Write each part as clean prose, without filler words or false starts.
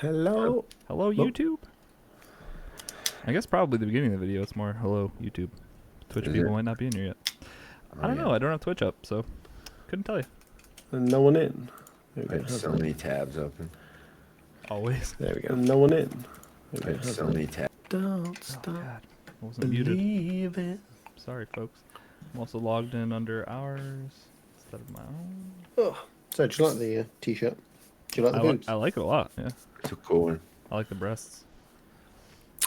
Hello. Hello, YouTube. I guess probably the beginning of the video, it's more hello, YouTube. Twitch Is people it? might not be in here yet. Oh, I don't yeah. know. I don't have Twitch up, so couldn't tell you. And no one in. There I we go. have so many tabs open. Always. There we go. No one in. There I we have go. so many tabs. Don't Oh, stop God. I wasn't muted. believing. Sorry, folks. I'm also logged in under ours instead of my own. Oh, so do you like the t-shirt? Do you like the boobs? I like it a lot, yeah. It's a cool one. I like the breasts.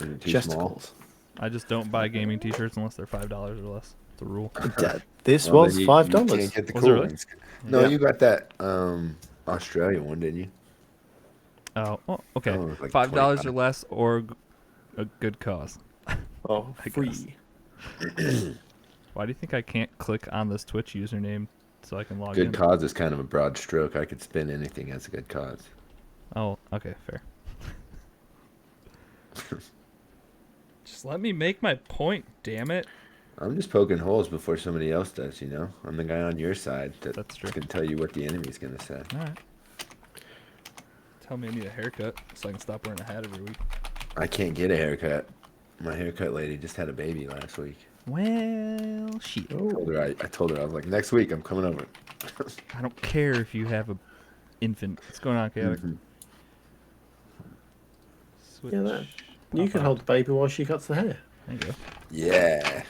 Is it too small? Chesticles. I just don't buy gaming t-shirts unless they're $5 or less. It's a rule. This Well, was then you $5. can't get the Was it cool really? ones. No, Yeah. you got that Australian one, didn't you? Oh, okay. That one was like $5 or $25. less or a good cause. Oh, I free. Why do you think I can't click on this Twitch username so I can log Good in? cause is kind of a broad stroke. I could spin anything as a good cause. Oh, okay, fair. Just let me make my point, damn it. I'm just poking holes before somebody else does, you know? I'm the guy on your side That's true. can tell you what the enemy's going to say. Alright. Tell me I need a haircut so I can stop wearing a hat every week. I can't get a haircut. My haircut lady just had a baby last week. Well, shit. I told her, I was like, next week I'm coming over. I don't care if you have a infant. What's going on, Chaotic? Mhm. Switch. Yeah, that. You Pop can out. hold the baby while she cuts the hair. There you go. Yeah.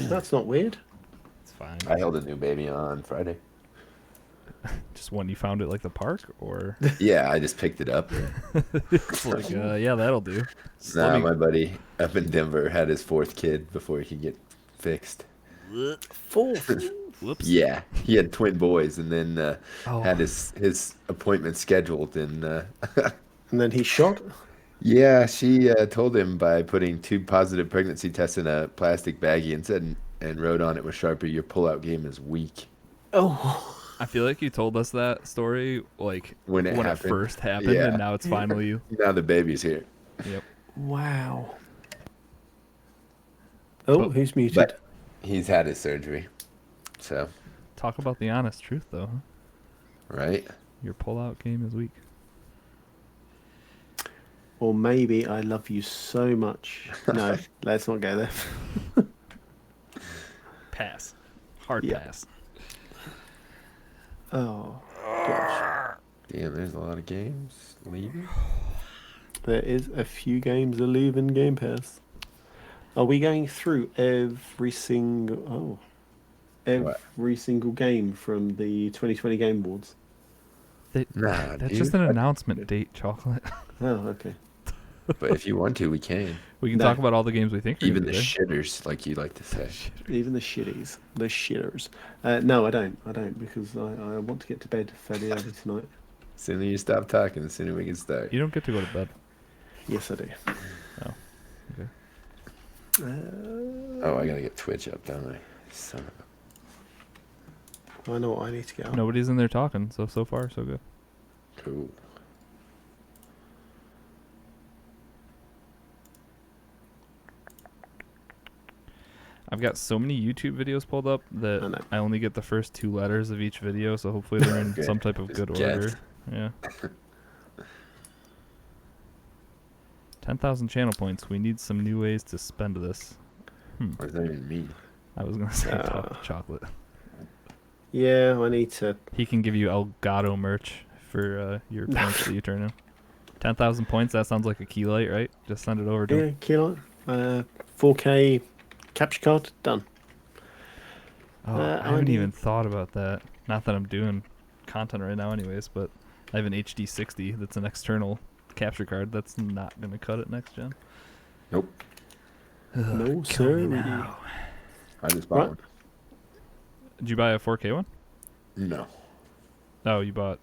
That's not weird. It's fine. I held a new baby on Friday. Just when you found it, like the park, or Yeah, I just picked it up. it's like, yeah, that'll do. Just let Nah, me- my buddy up in Denver had his fourth kid before he could get fixed. Fourth. Whoops. Yeah, he had twin boys, and then Oh. had his appointment scheduled. And And then he shot. yeah, she told him by putting 2 positive pregnancy tests in a plastic baggie and said and wrote on it with Sharpie, "Your pullout game is weak." Oh. I feel like you told us that story like When it it happened. first happened, Yeah. and now it's finally you. Now the baby's here. Yep. Wow. Oh, But- who's muted? But he's had his surgery, so Talk about the honest truth, though. Huh? right. Your pullout game is weak. Or maybe I love you so much. No, let's not go there. Pass. Hard Yeah. pass. Oh, gosh. Damn, there's a lot of games leaving. There is a few games that leave in Game Pass. Are we going through every single game from the 2020 Game Awards? Nah, That's dude. just an announcement date, Chocolate. Oh, okay. But if you want to, we can. We can No. talk about all the games we think are Even gonna the be shitters, like you like to say. Even the shitties. The shitters. No, I don't. I don't, because I want to get to bed fairly early tonight. The sooner you stop talking, the sooner we can start. there. You don't get to go to bed. Yes, I do. Oh, okay. Oh, I gotta get Twitch up, don't I? Son of a... I know what I need to get on. Nobody's in there talking, so far so good. Cool. I've got so many YouTube videos pulled up I that know. I only get the first 2 letters of each video, so hopefully they're in Okay. some type of Just good guess. order. Yeah. 10,000 channel points. We need some new ways to spend this. What does that even mean? I was gonna say Uh. chocolate. Yeah, I need to. He can give you Elgato merch for your points that you turn in. 10,000 points. That sounds like a key light, right? Just send it over to Yeah, him. kilo. 4K capture card done. Oh, I I haven't need- even thought about that. Not that I'm doing content right now, anyways, but I have an HD 60 that's an external capture card. That's not gonna cut it next gen. Nope. No, Kill me sir. now. I just bought Right. one. Did you buy a 4K one? No. Oh, you bought.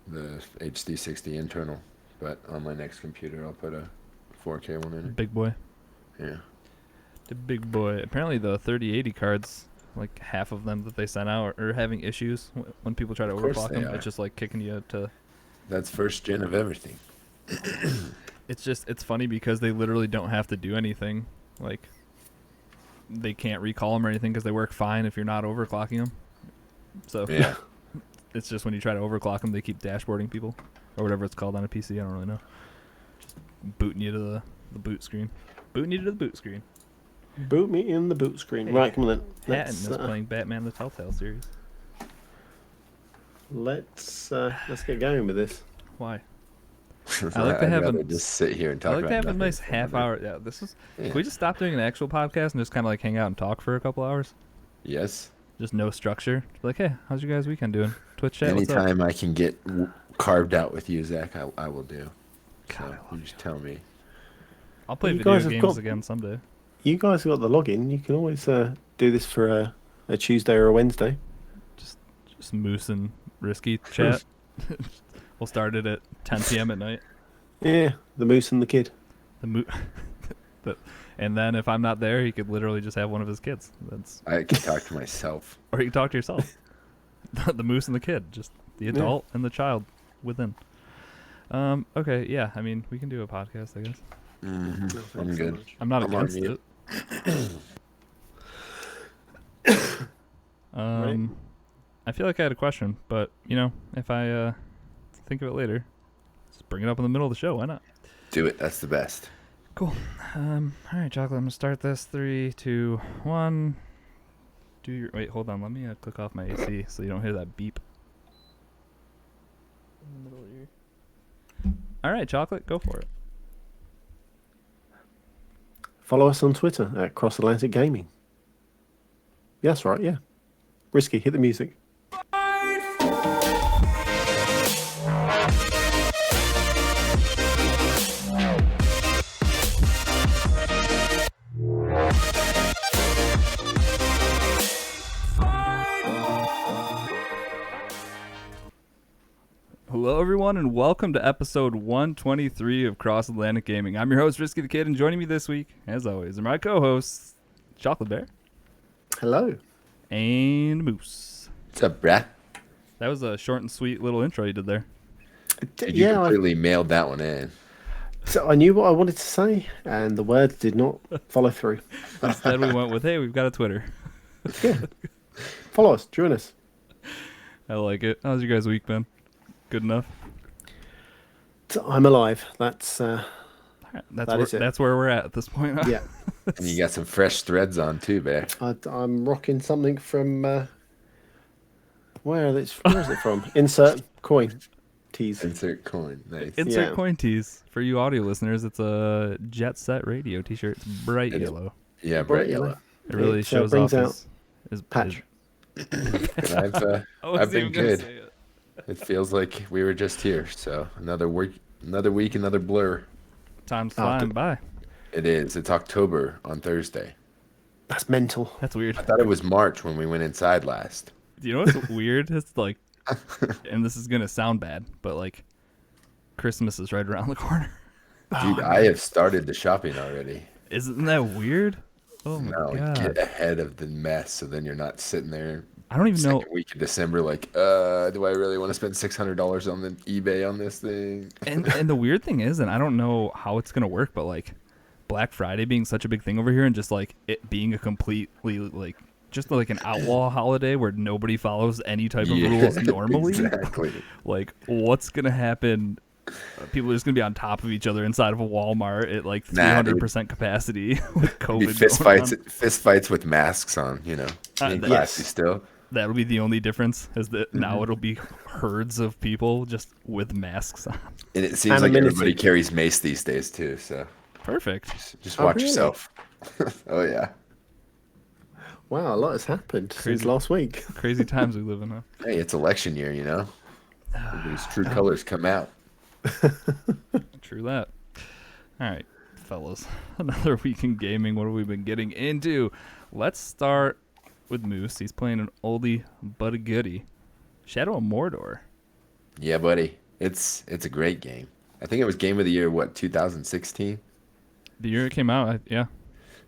The HD60 internal. But on my next computer, I'll put a 4K one in Big boy. it. Yeah. The big boy. Apparently, the 3080 cards, like half of them that they sent out, are having issues when people try to Of course overclock they them. are. It's just like kicking you to. That's first gen of everything. It's funny because they literally don't have to do anything. Like, they can't recall them or anything because they work fine if you're not overclocking them. So Yeah. it's just when you try to overclock them, they keep dashboarding people. or whatever it's called on a PC. I don't really know. Just booting you to the boot screen. Booting you to the boot screen. Boot me in the boot screen. Hey, Right, come on then. Hatton is playing Batman the Telltale series. Let's get going with this. Why? I like to I'd have rather a just sit here and talk I like about to have a nothing nice for half minute. hour. Yeah, this is. Yeah. Can we just stop doing an actual podcast and just kind of like hang out and talk for a couple hours? Yes. Just no structure. Just be like, hey, how's your guys' weekend doing? Twitch chat. What's up? Anytime I can get carved out with you, Zach, I will do. God, So I you love just tell me. I'll play You video guys have games got- again someday. You guys have got the login. You can always do this for a Tuesday or a Wednesday. Just Moose and Risky chat. We'll start it at 10 p.m. at night. Yeah, the moose and the kid. And then if I'm not there, he could literally just have one of his kids. I can talk to myself. Or you can talk to yourself. The moose and the kid, just the adult and the child within. Okay, yeah. I mean, we can do a podcast, I guess. Mm-hmm. No, I'm thanks so good. much. I'm not I'm on against mute. it. Right. I feel like I had a question, but if I think of it later, just bring it up in the middle of the show. Why not? Do it. That's the best. Cool. All right, Chocolate. I'm gonna start this. 3, 2, 1. Wait. Hold on. Let me click off my AC so you don't hear that beep. In the middle of your... All right, Chocolate. Go for it. Follow us on Twitter at Cross Atlantic Gaming. Yeah, that's right. Yeah. Risky, hit the music. Hello, everyone, and welcome to episode 123 of Cross Atlantic Gaming. I'm your host, Risky the Kid, and joining me this week, as always, are my co-hosts, Chocolate Bear Hello. and Moose. What's up, brah? That was a short and sweet little intro you did there. Dude, you completely mailed that one in. So I knew what I wanted to say, and the words did not follow through. Instead, we went with, hey, we've got a Twitter. Yeah. Follow us. Join us. I like it. How's your guys' week been? Good enough? So I'm alive. That's All right, That is it. that's where we're at this point. yeah. And you got some fresh threads on too, Bear. I'm rocking something from where is it from? Insert coin tease. Insert coin. Nice. Insert Yeah. coin tease. For you audio listeners, it's a Jet Set Radio t-shirt. It's bright It is. yellow. Yeah, Bright bright yellow. It really It, shows brings off out his Patch. I've been good. It feels like we were just here. So another week, another blur. Time's Oh, flying good. by. It is. It's October on Thursday. That's mental. That's weird. I thought it was March when we went inside last. You know what's weird? It's like, and this is gonna sound bad, but like, Christmas is right around the corner. Dude, I have started the shopping already. Isn't that weird? Oh my No, god! get ahead of the mess so then you're not sitting there I don't even know. second week of December like, do I really want to spend $600 on the eBay on this thing? And the weird thing is, and I don't know how it's gonna work, but like, Black Friday being such a big thing over here, and just like it being a completely like just like an outlaw holiday where nobody follows any type of rules normally. Exactly. Like, what's gonna happen? People are just gonna be on top of each other inside of a Walmart at like Nah, dude. 300% capacity with COVID. Be fist fights with masks on, you know. Being yes. classy still. That'll be the only difference, is that now it'll be herds of people just with masks on. And it seems like Anonymity. everybody carries mace these days too, so Perfect. just Oh, watch really? yourself. Oh yeah. Wow, a lot has happened since Crazy. last week. Crazy times we live in, huh? Hey, it's election year, you know. Everybody's true colors come out. True that. All right, fellas. Another week in gaming. What have we been getting into? Let's start with Moose. He's playing an oldie but a goodie. Shadow of Mordor. Yeah, buddy. It's a great game. I think it was game of the year, 2016? The year it came out, yeah.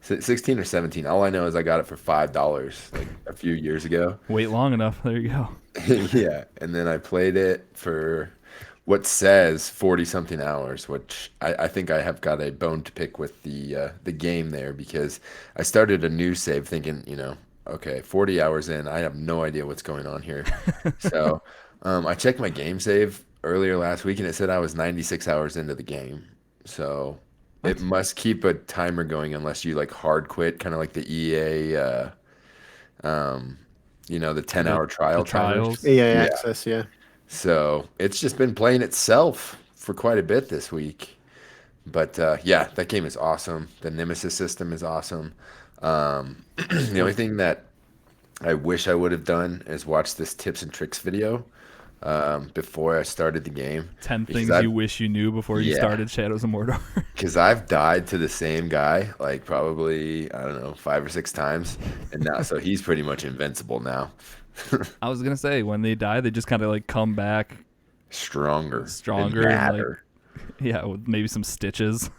16 or 17. All I know is I got it for $5 like a few years ago. Wait long enough. There you go. Yeah, and then I played it for what says 40 something hours, which I think I have got a bone to pick with the game there, because I started a new save thinking, okay, 40 hours in, I have no idea what's going on here. So I checked my game save earlier last week, and it said I was 96 hours into the game. So it must keep a timer going unless you like hard quit, kind of like the EA, the 10-hour The trial timers. trials. EA Yeah. Access, yeah. So it's just been playing itself for quite a bit this week. But yeah, that game is awesome. The Nemesis system is awesome. The only thing that I wish I would have done is watch this tips and tricks video before I started the game. 10 Because things you wish you knew before you Yeah. started Shadows of Mordor. Because I've died to the same guy like probably, I don't know, 5 or 6 times, and now so he's pretty much invincible now. I was gonna say when they die, they just kind of like come back, Stronger and, madder. yeah, with maybe some stitches.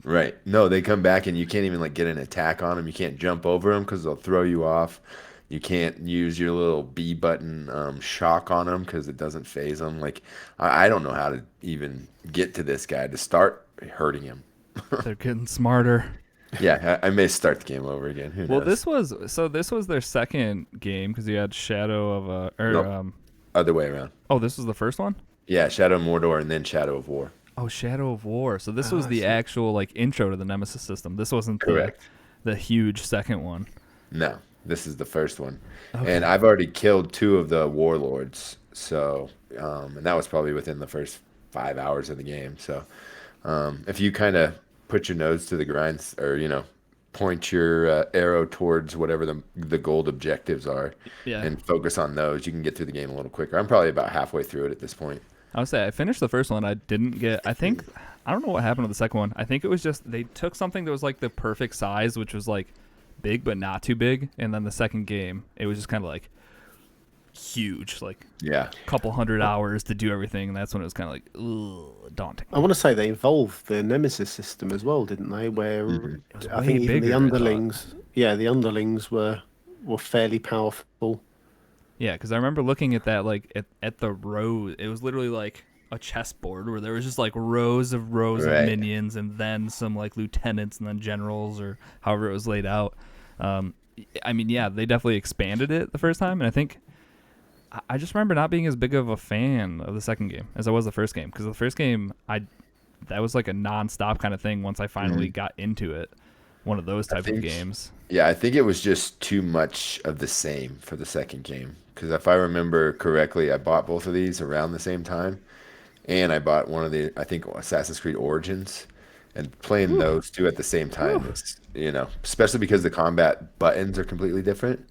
Right. No, they come back and you can't even like get an attack on them. You can't jump over them because they'll throw you off. You can't use your little B button shock on them because it doesn't phase them. Like I don't know how to even get to this guy to start hurting him. They're getting smarter. Yeah, I may start the game over again. Who Well, knows? this was their second game because you had Shadow of Nope. Other way around. oh, this was the first one. Yeah, Shadow of Mordor and then Shadow of War. Oh, Shadow of War. So this was I the see. actual like intro to the Nemesis system. This wasn't Correct. the huge second one. No, this is the first one. Okay. And I've already killed 2 of the warlords. So, and that was probably within the first 5 hours of the game. So, if you kind of put your nose to the grind or, point your arrow towards whatever the gold objectives are Yeah. and focus on those, you can get through the game a little quicker. I'm probably about halfway through it at this point. I would say I finished the first one. I didn't get. I don't know what happened to the second one. I think it was just they took something that was like the perfect size, which was like big but not too big, and then the second game it was just kind of like huge, like Yeah. a couple hundred hours to do everything, and that's when it was kind of like daunting. I want to say they evolved the Nemesis system as well, didn't they? Where was I way think even bigger, the I thought. underlings, the underlings were fairly powerful. Yeah, because I remember looking at that like at the row. It was literally like a chessboard where there was just like rows of Right. minions, and then some like lieutenants, and then generals, or however it was laid out. I mean, yeah, they definitely expanded it the first time, and I think I just remember not being as big of a fan of the second game as I was the first game, because the first game that was like a non-stop kind of thing once I finally got into it. One of those type of think- games. Yeah, I think it was just too much of the same for the second game. Because if I remember correctly, I bought both of these around the same time. And I bought one of the, I think, Assassin's Creed Origins. And playing those two at the same time is, especially because the combat buttons are completely different.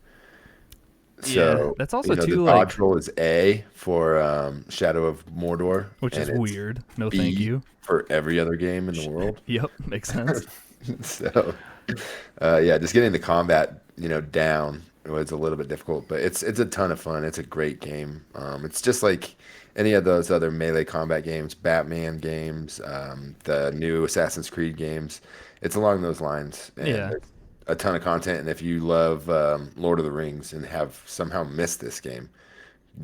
So, Yeah, that's also the too, like- dodge roll is A for Shadow of Mordor. Which is and it's weird. No, B thank you. for every other game in the world. Yep, makes sense. So, yeah, just getting the combat, down was a little bit difficult, but it's a ton of fun. It's a great game. It's just like any of those other melee combat games, Batman games, the new Assassin's Creed games. It's along those lines. And Yeah. there's a ton of content, and if you love Lord of the Rings and have somehow missed this game,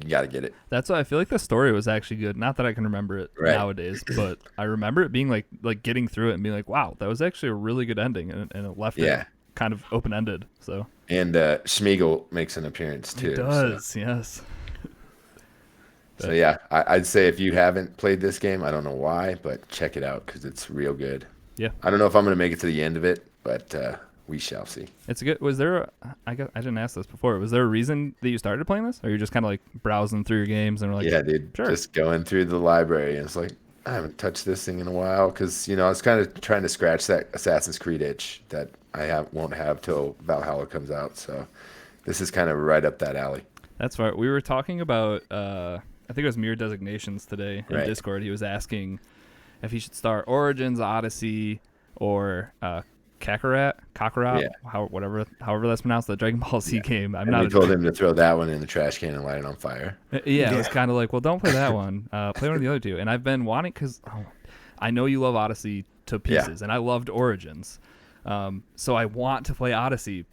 you got to get it. That's why I feel like the story was actually good. Not that I can remember it Right. nowadays, but I remember it being like getting through it and being like, wow, that was actually a really good ending, and it left Yeah. it kind of open ended. So And Schmeagol makes an appearance too. it so- does, yes. So yeah, I'd say if you haven't played this game, I don't know why, but check it out because it's real good. Yeah, I don't know if I'm gonna make it to the end of it, but we shall see. it's good. Was there? I didn't ask this before. Was there a reason that you started playing this, or you're just kind of like browsing through your games and were like, Yeah, dude, sure. just going through the library, and it's like I haven't touched this thing in a while because I was kind of trying to scratch that Assassin's Creed itch that won't have till Valhalla comes out. So this is kind of right up that alley. That's right. We were talking about, I think it was Mere Designations today in Right. Discord. He was asking if he should start Origins, Odyssey, or Kakarot, Yeah. however that's pronounced, the Dragon Ball Z game. I'm And not. we told him to throw that one in the trash can and light it on fire. Yeah, it was kind of like, well, don't play that one. Play one of the other two. And I've been wanting because I know you love Odyssey to Yeah. pieces, and I loved Origins. So I want to play Odyssey,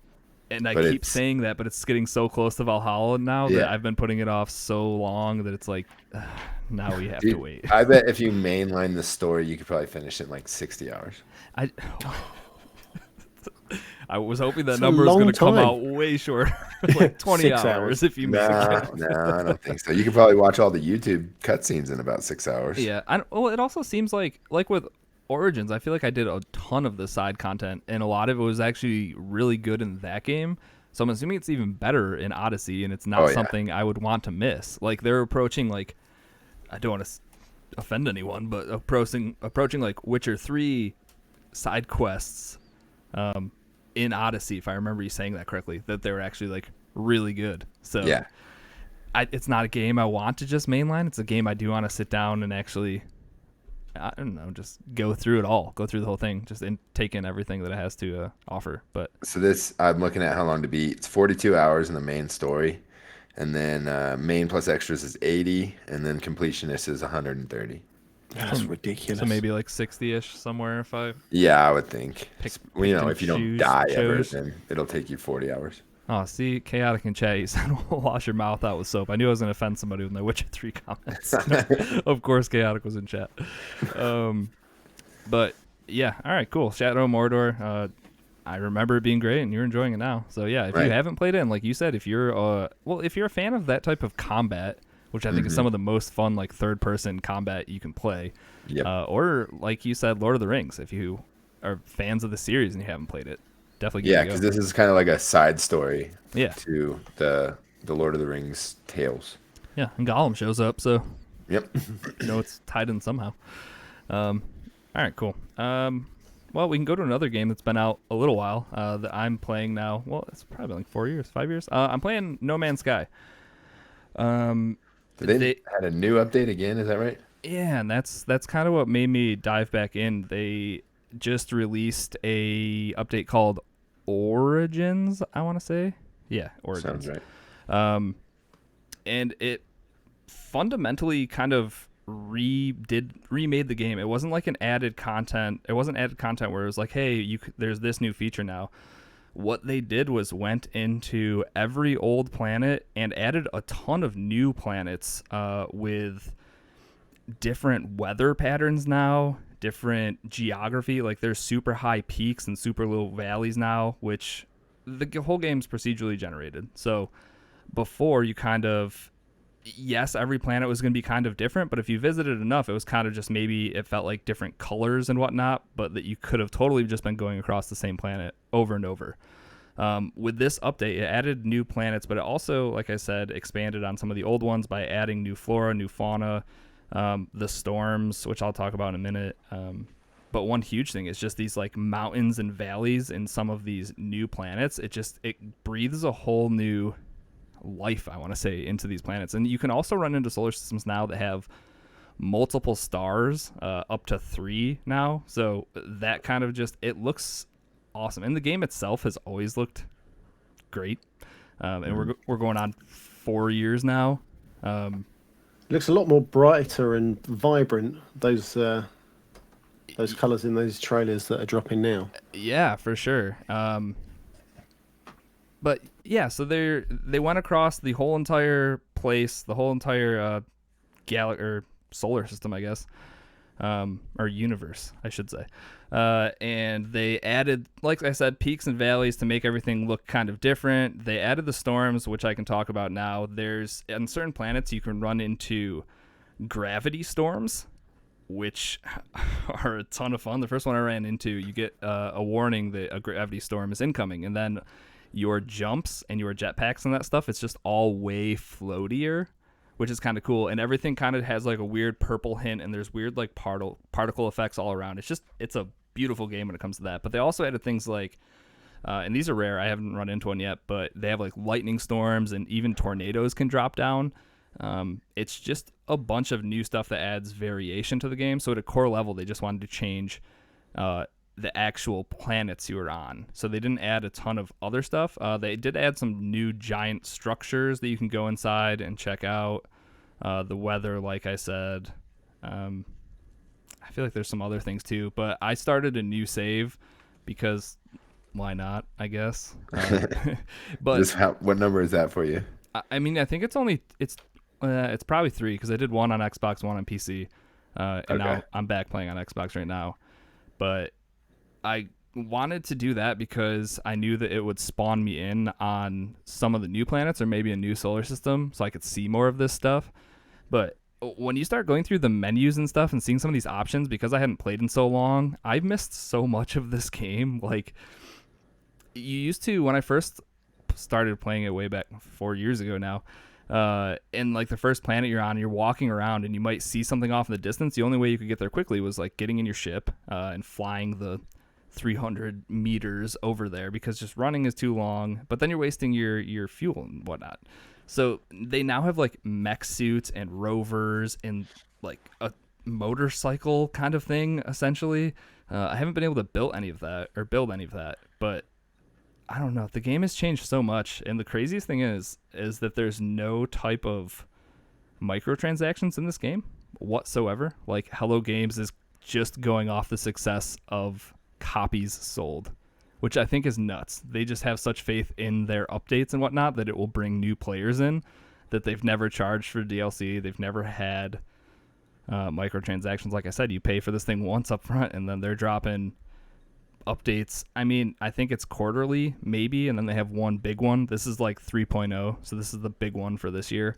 and I But keep it's- saying that, but it's getting so close to Valhalla now that Yeah. I've been putting it off so long that it's like, now we have to Dude, wait. I bet if you mainline the story, you could probably finish it in like 60 hours. I was hoping that It's a number was going long to come time. out way shorter, like 20 6 hours hours. if you miss a No, game. no, I don't think so. You can probably watch all the YouTube cutscenes in about 6 hours. Yeah, well, it also seems like with Origins, I feel like I did a ton of the side content, and a lot of it was actually really good in that game. So I'm assuming it's even better in Odyssey, and it's not Oh, yeah. something I would want to miss. Like they're approaching I don't want to offend anyone, but approaching like Witcher 3 side quests in Odyssey, if I remember you saying that correctly, that they were actually like really good. So Yeah. it's not a game I want to just mainline. It's a game I do want to sit down and actually, I don't know, just go through it all, go through the whole thing, just take in everything that it has to offer. But So this, I'm looking at how long to beat. It's 42 hours in the main story, and then main plus extras is 80, and then completionist is 130. That's ridiculous. so maybe like 60-ish somewhere if I Yeah, I would think. Pick- Well, you know, picked if you and don't die ever, chose. then it'll take you 40 hours. Oh, see, Chaotic in chat, he said, wash your mouth out with soap. I knew I was going to offend somebody with my Witcher 3 comments. Of course, Chaotic was in chat. But, yeah, all right, cool. Shadow of Mordor, I remember it being great, and you're enjoying it now. So, yeah, if you Right. haven't played it, and like you said, if you're a fan of that type of combat, which I think is some of the most fun, like, third-person combat you can play, Yep. or, like you said, Lord of the Rings, if you are fans of the series and you haven't played it, definitely Yeah, give it a because go. this is kind of like a side story Yeah. to the Lord of the Rings tales. Yeah, and Gollum shows up, so Yep. it's tied in somehow. All right, cool. Well, we can go to another game that's been out a little while that I'm playing now. Well, it's probably like 4 years, 5 years. I'm playing No Man's Sky. They had a new update again, is that right? Yeah, and that's kind of what made me dive back in. They just released a update called Origins, I want to say. Yeah, Origins. Sounds right. And it fundamentally kind of remade the game. It wasn't like an added content. It wasn't added content where it was like, hey, there's this new feature now. What they did was went into every old planet and added a ton of new planets with different weather patterns now, different geography. Like there's super high peaks and super low valleys now, which the whole game's procedurally generated. So before you kind of, yes, every planet was going to be kind of different, but if you visited enough, it was kind of just maybe it felt like different colors and whatnot, but that you could have totally just been going across the same planet over and over. With this update, it added new planets, but it also, like I said, expanded on some of the old ones by adding new flora, new fauna, the storms, which I'll talk about in a minute. But one huge thing is just these like mountains and valleys in some of these new planets. It breathes a whole new life, I want to say, into these planets. And you can also run into solar systems now that have multiple stars, up to 3 now. So that kind of it looks awesome. And the game itself has always looked great. And we're going on 4 years now. Looks a lot more brighter and vibrant. Those colours in those trailers that are dropping now. Yeah, for sure. But yeah, so they went across the whole entire place, the whole entire galaxy or solar system, I guess, or universe, I should say. And they added, like I said, peaks and valleys to make everything look kind of different. They added the storms, which I can talk about now. There's on certain planets you can run into gravity storms, which are a ton of fun. The first one I ran into, you get a warning that a gravity storm is incoming, and then your jumps and your jetpacks and that stuff, it's just all way floatier, which is kind of cool. And everything kind of has like a weird purple hint, and there's weird like particle effects all around. It's a beautiful game when it comes to that. But they also added things like, and these are rare, I haven't run into one yet, but they have like lightning storms, and even tornadoes can drop down. It's just a bunch of new stuff that adds variation to the game. So at a core level, they just wanted to change the actual planets you were on. So they didn't add a ton of other stuff. They did add some new giant structures that you can go inside and check out. The weather, like I said. I feel like there's some other things too, but I started a new save because why not, I guess. But What number is that for you? I mean, I think it's probably 3 because I did one on Xbox, one on PC, and now I'm back playing on Xbox right now. But wanted to do that because I knew that it would spawn me in on some of the new planets or maybe a new solar system so I could see more of this stuff. But when you start going through the menus and stuff and seeing some of these options, because I hadn't played in so long, I've missed so much of this game. Like, you used to, when I first started playing it way back 4 years ago now, and like the first planet you're on, you're walking around and you might see something off in the distance. The only way you could get there quickly was like getting in your ship and flying the 300 meters over there, because just running is too long, but then you're wasting your fuel and whatnot. So they now have like mech suits and rovers and like a motorcycle kind of thing essentially. I haven't been able to build any of that, but I don't know. The game has changed so much, and the craziest thing is that there's no type of microtransactions in this game whatsoever. Like, Hello Games is just going off the success of copies sold, which I think is nuts. They just have such faith in their updates and whatnot that it will bring new players in, that they've never charged for DLC. They've never had microtransactions. Like I said, you pay for this thing once up front, and then they're dropping updates. I mean, I think it's quarterly maybe, and then they have one big one. This is like 3.0, so this is the big one for this year.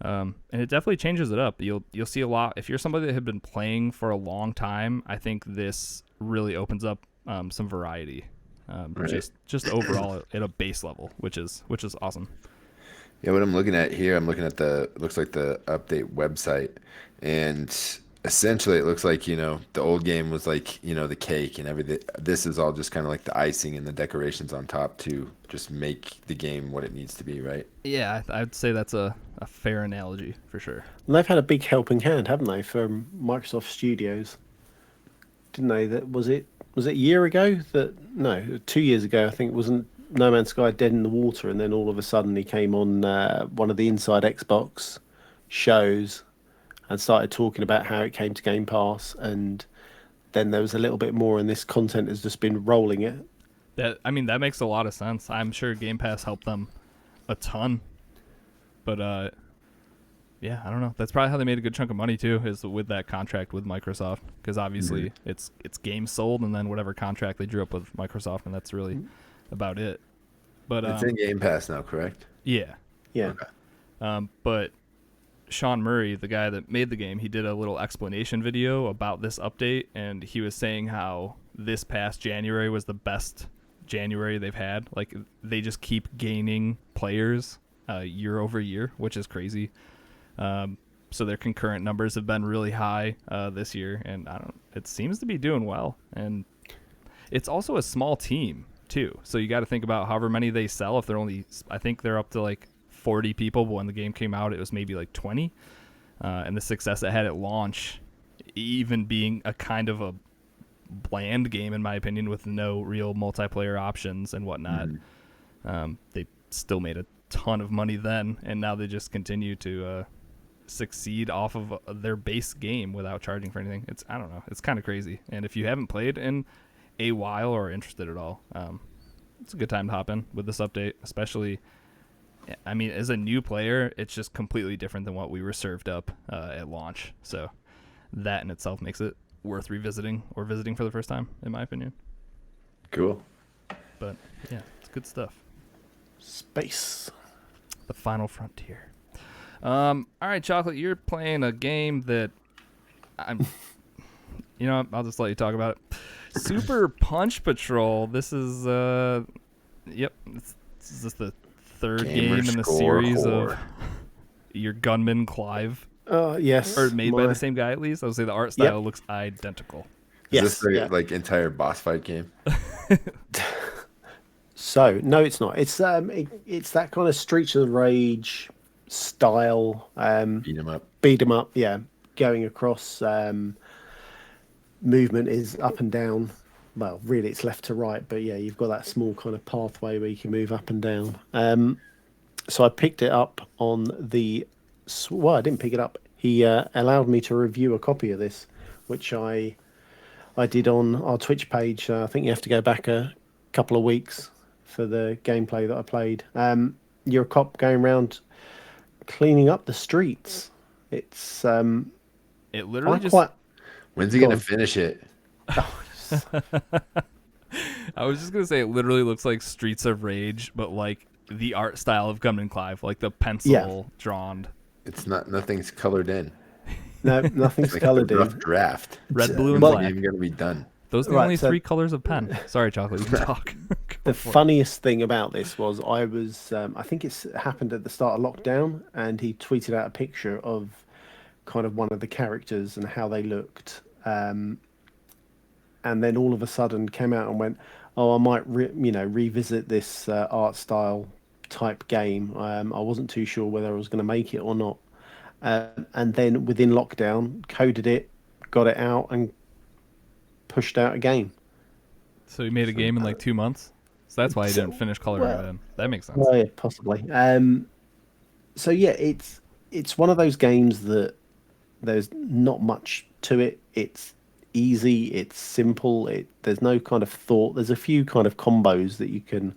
And it definitely changes it up. You'll see a lot. If you're somebody that had been playing for a long time, I think this really opens up some variety, Right. just overall at a base level, which is awesome. Yeah, what I'm looking at here, I'm looking at looks like the update website, and essentially it looks like, the old game was like, the cake and everything. This is all just kind of like the icing and the decorations on top to just make the game what it needs to be, right? Yeah, I'd say that's a fair analogy for sure. And they've had a big helping hand, haven't they, from Microsoft Studios? Didn't they? That was it a year ago? That no, 2 years ago. I think it wasn't No Man's Sky dead in the water, and then all of a sudden he came on one of the Inside Xbox shows and started talking about how it came to Game Pass, and then there was a little bit more, and this content has just been rolling it. That makes a lot of sense. I'm sure Game Pass helped them a ton, but yeah, I don't know. That's probably how they made a good chunk of money too, is with that contract with Microsoft, because obviously it's games sold and then whatever contract they drew up with Microsoft, and that's really about it. But It's in Game Pass now, correct? yeah, Yeah. Okay. but Sean Murray, the guy that made the game, he did a little explanation video about this update, and he was saying how this past January was the best January they've had. Like, they just keep gaining players year over year, which is crazy. So their concurrent numbers have been really high this year, and it seems to be doing well. And it's also a small team too, so you got to think about however many they sell. If they're only, I think they're up to like 40 people, but when the game came out, it was maybe like 20. And the success it had at launch, even being a kind of a bland game in my opinion, with no real multiplayer options and whatnot, they still made a ton of money then, and now they just continue to succeed off of their base game without charging for anything. I don't know, it's kind of crazy. And if you haven't played in a while or are interested at all, it's a good time to hop in with this update, especially, I mean, as a new player, it's just completely different than what we were served up at launch. So that in itself makes it worth revisiting or visiting for the first time, in my opinion. Cool. But yeah, it's good stuff. Space. The final frontier. All right, Chocolate, you're playing a game that I'm. I'll just let you talk about it. Super Punch Patrol. This is this is the third Gamer game in the score series whore. of your Gunman Clive, Yes. or made by the same guy at least. I would say the art style looks identical. Is Yes. this the Yeah. like entire boss fight game? So no, it's not. It's it's that kind of Streets of Rage style. Beat 'em up. Beat 'em up. Yeah, going across. Movement is up and down. Well, really, it's left to right, but yeah, you've got that small kind of pathway where you can move up and down. So I picked it up on the. Well, I didn't pick it up. He allowed me to review a copy of this, which I did on our Twitch page. I think you have to go back a couple of weeks for the gameplay that I played. You're a cop going around cleaning up the streets. It's It literally I just quite. When's he Go gonna on. finish it? I was just gonna say it literally looks like Streets of Rage, but like the art style of Gunman Clive, like the pencil drawn. It's not nothing's colored in. No, It's nothing's like the coloured rough in. draft. Red, blue, and When's it black. even gonna be done? Those are the Right, only so- 3 colors of pen. Sorry, Chocolate, you can talk. Go The for it. funniest thing about this was I think it's happened at the start of lockdown, and he tweeted out a picture of kind of one of the characters and how they looked. And then all of a sudden came out and went, "Oh, I might revisit this art style type game. I wasn't too sure whether I was going to make it or not." And then within lockdown, coded it, got it out, and pushed out a game. So you made a game in like 2 months? So that's why you didn't finish coloring well, it in. That makes sense. Well, yeah, possibly. So yeah, it's one of those games that there's not much to it. It's easy. It's simple. There's no kind of thought. There's a few kind of combos that you can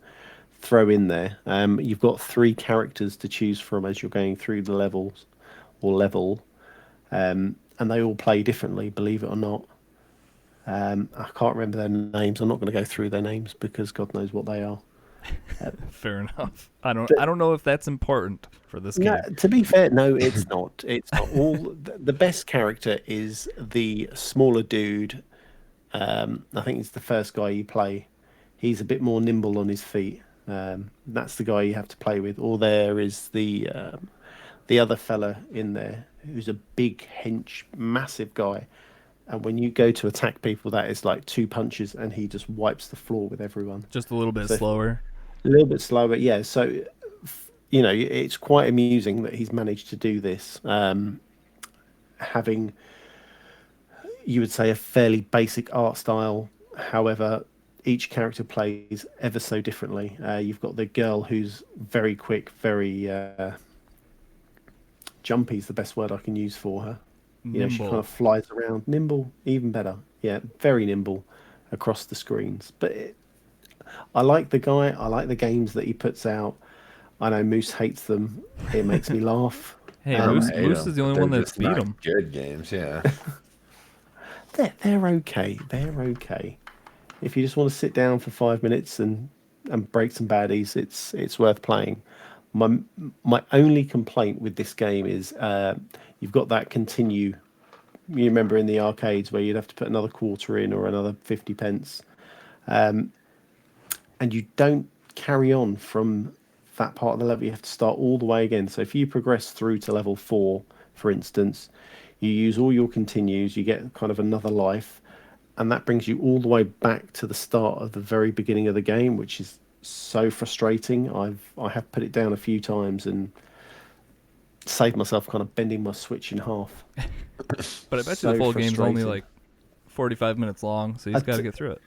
throw in there. You've got 3 characters to choose from as you're going through the levels or level, and they all play differently. Believe it or not. I can't remember their names. I'm not going to go through their names because God knows what they are. Fair enough. I don't know if that's important for this game. No, to be fair, no, it's not. It's not. The best character is the smaller dude. I think it's the first guy you play. He's a bit more nimble on his feet. That's the guy you have to play with. Or there is the other fella in there who's a big hench, massive guy. And when you go to attack people, that is like 2 punches, and he just wipes the floor with everyone. Just a little bit So- slower. A little bit slower, yeah. So, it's quite amusing that he's managed to do this, having, you would say, a fairly basic art style. However, each character plays ever so differently. You've got the girl who's very quick, very jumpy is the best word I can use for her. She kind of flies around. Nimble, even better. Yeah, very nimble across the screens. But I like the guy. I like the games that he puts out. I know Moose hates them. It makes me laugh. Hey, I don't Moose, hate Moose 'em, is the but only one they're that's just beat not him. Good games, yeah. They're okay. They're okay. If you just want to sit down for 5 minutes and break some baddies, it's worth playing. My only complaint with this game is you've got that continue. You remember in the arcades where you'd have to put another quarter in or another 50 pence, and you don't carry on from that part of the level. You have to start all the way again. So if you progress through to level 4, for instance, you use all your continues, you get kind of another life, and that brings you all the way back to the start of the very beginning of the game, which is so frustrating. I have put it down a few times and saved myself kind of bending my Switch in half. But I bet you So the full game's only frustrating. like 45 minutes long, so you just got to get through it.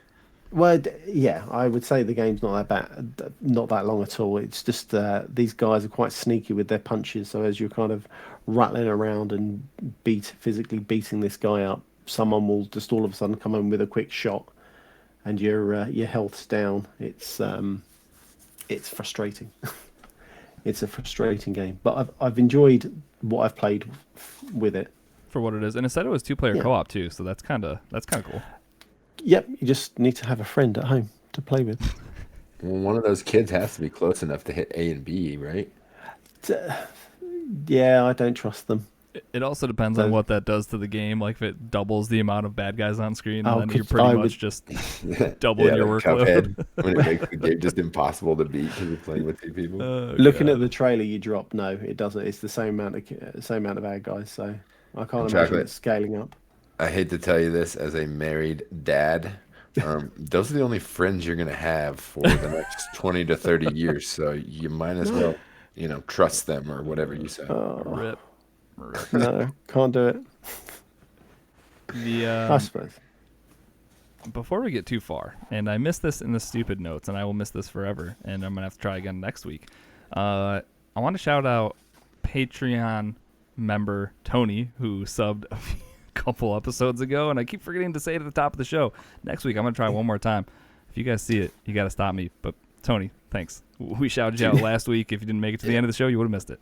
Well, yeah, I would say the game's not that bad, not that long at all. It's just these guys are quite sneaky with their punches. So as you're kind of rattling around and physically beating this guy up, someone will just all of a sudden come in with a quick shot, and your health's down. It's frustrating. It's a frustrating game, but I've enjoyed what I've played with it. For what it is, and it said it was 2-player Yeah. co-op too, so that's kind of cool. Yep, you just need to have a friend at home to play with. Well, one of those kids has to be close enough to hit A and B, right? Yeah, I don't trust them. It also depends So- on what that does to the game. Like if it doubles the amount of bad guys on screen, Oh, then you're 'cause pretty I much would- just doubling your like workload. Cuphead, when it makes the game just impossible to beat because you're playing with 2 people. Oh, Looking God. at the trailer you drop, no, it doesn't. It's the same amount of bad guys. So I can't imagine Chocolate. it scaling up. I hate to tell you this as a married dad. Those are the only friends you're gonna have for the next 20 to 30 years. So you might as well, trust them or whatever you say. Rip. No, can't do it. The I suppose. before we get too far, and I missed this in the stupid notes, and I will miss this forever, and I'm gonna have to try again next week. I want to shout out Patreon member Tony, who subbed a couple episodes ago, and I keep forgetting to say it at the top of the show. Next week, I'm gonna try one more time. If you guys see it, you gotta stop me. But Tony, thanks. We shouted you out last week. If you didn't make it to the end of the show, you would have missed it.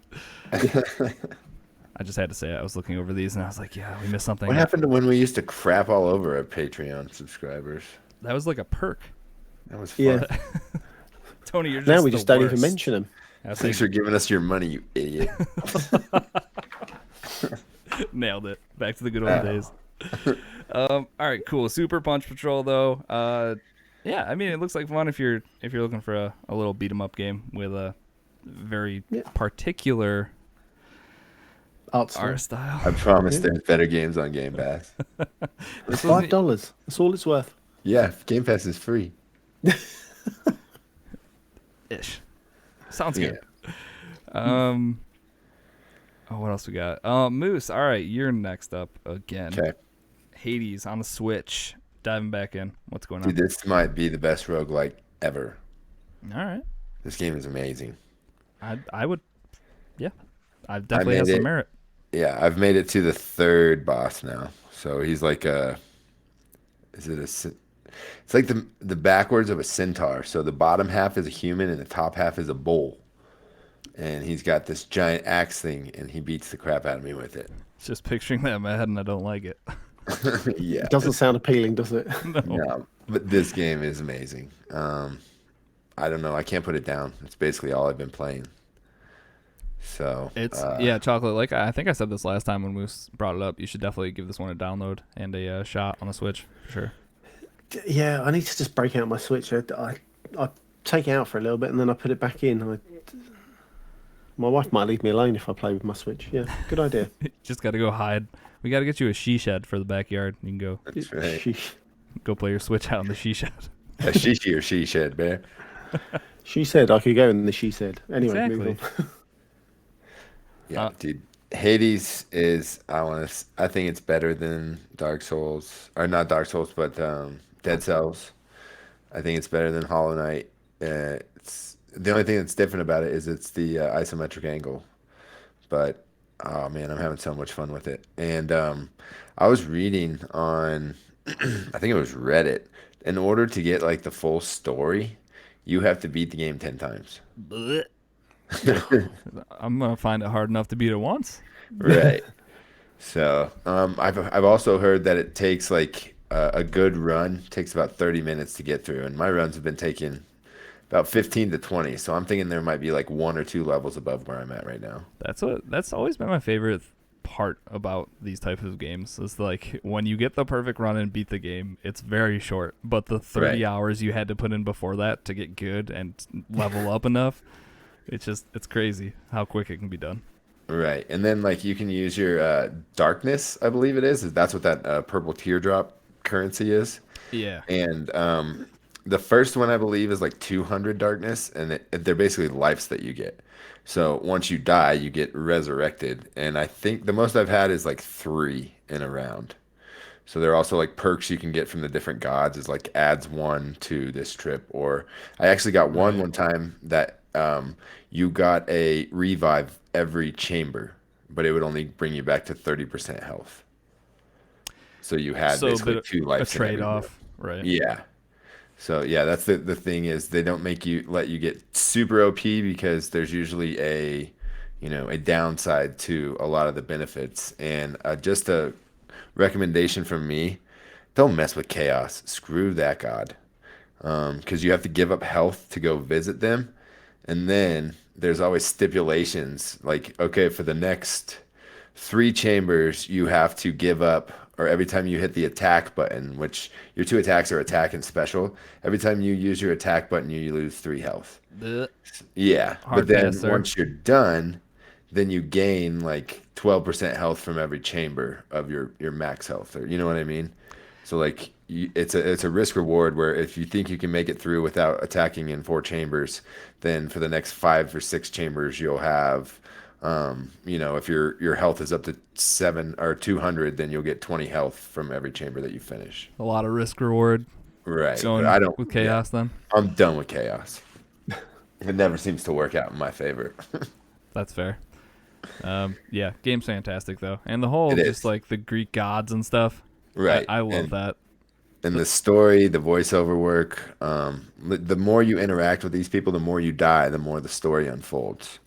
I just had to say it. I was looking over these, and I was like, yeah, we missed something. What happened to when we used to crap all over our Patreon subscribers? That was like a perk. That was Yeah. fun. Tony, you're just Now we the just don't even worst. mention them. That's Thanks for giving us your money, you idiot. Nailed it. Back to the good old days. All right, cool. Super Punch Patrol, though. Yeah, I mean, it looks like fun if you're looking for a little beat 'em up game with a very Yeah. particular Art style. art style. I promise Yeah. there's better games on Game Pass. This was the- $5. That's all it's worth. Yeah, Game Pass is free. ish. Sounds Yeah. good. Oh, what else we got? Moose. All right, you're next up again. Okay. Hades on the Switch. Diving back in. What's going on? Dude, this might be the best roguelike ever. All right. This game is amazing. I would. Yeah. I definitely has made some it- merit. Yeah, I've made it to the third boss now. So he's like a. Is it a? It's like the backwards of a centaur. So the bottom half is a human and the top half is a bull. And he's got this giant axe thing, and he beats the crap out of me with it. Just picturing that in my head, and I don't like it. Yeah. It doesn't sound appealing, does it? No, but this game is amazing. I don't know. I can't put it down. It's basically all I've been playing. So It's yeah, chocolate. Like I think I said this last time when Moose brought it up. You should definitely give this one a download and a shot on the Switch for sure. Yeah, I need to just break out my Switch. I take it out for a little bit and then I put it back in. My wife might leave me alone if I play with my Switch. Yeah, good idea. Just got to go hide. We got to get you a she shed for the backyard. You can go That's right. go play your Switch out in the she shed. A she or she shed, man. She said I could go in the she said. Anyway, Exactly. move on. Yeah, dude. Hades is I think it's better than Dark Souls, or not Dark Souls, but Dead Cells. I think it's better than Hollow Knight. It's the only thing that's different about it is it's the isometric angle. But oh man, I'm having so much fun with it. And I was reading on, I think it was Reddit. In order to get like the full story, you have to beat the game 10 times. I'm gonna find it hard enough to beat it once. Right. So, I've also heard that it takes like a good run takes about 30 minutes to get through, and my runs have been taking about 15 to 20. So I'm thinking there might be like 1 or 2 levels above where I'm at right now. That's always been my favorite part about these types of games is like when you get the perfect run and beat the game, it's very short, but the 30 Right. hours you had to put in before that to get good and level up enough, it's crazy how quick it can be done. Right. And then like you can use your darkness, I believe it is. That's what that purple teardrop currency is. Yeah. And the first one I believe is like 200 darkness, and they're basically lives that you get. So once you die, you get resurrected, and I think the most I've had is like 3 in a round. So there are also like perks you can get from the different gods, is like adds 1 to this trip. Or I actually got one time that you got a revive every chamber, but it would only bring you back to 30% health. So you had So basically bit 2 a lives in every trade off, right? yeah. So yeah, that's the thing is they don't let you get super OP because there's usually a downside to a lot of the benefits. And just a recommendation from me, don't mess with chaos. Screw that god. Because you have to give up health to go visit them. And then there's always stipulations like, okay, for the next 3 chambers, you have to give up, or every time you hit the attack button, which your 2 attacks are attack and special, every time you use your attack button, you lose 3 health. Blech. Yeah, Hard but then pass, sir. once you're done, then you gain like 12% health from every chamber of your max health, or you know what I mean? So like it's a risk reward where if you think you can make it through without attacking in 4 chambers, then for the next 5 or 6 chambers you'll have if your health is up to 7 or 200, then you'll get 20 health from every chamber that you finish. A lot of risk reward Right. going But I don't with chaos then. I'm done with chaos. It never seems to work out in my favor. That's fair. Yeah, game's fantastic though, and the whole It just is. like the Greek gods and stuff. Right. I love And that. And the story, the voiceover work, the more you interact with these people, the more you die, the more the story unfolds.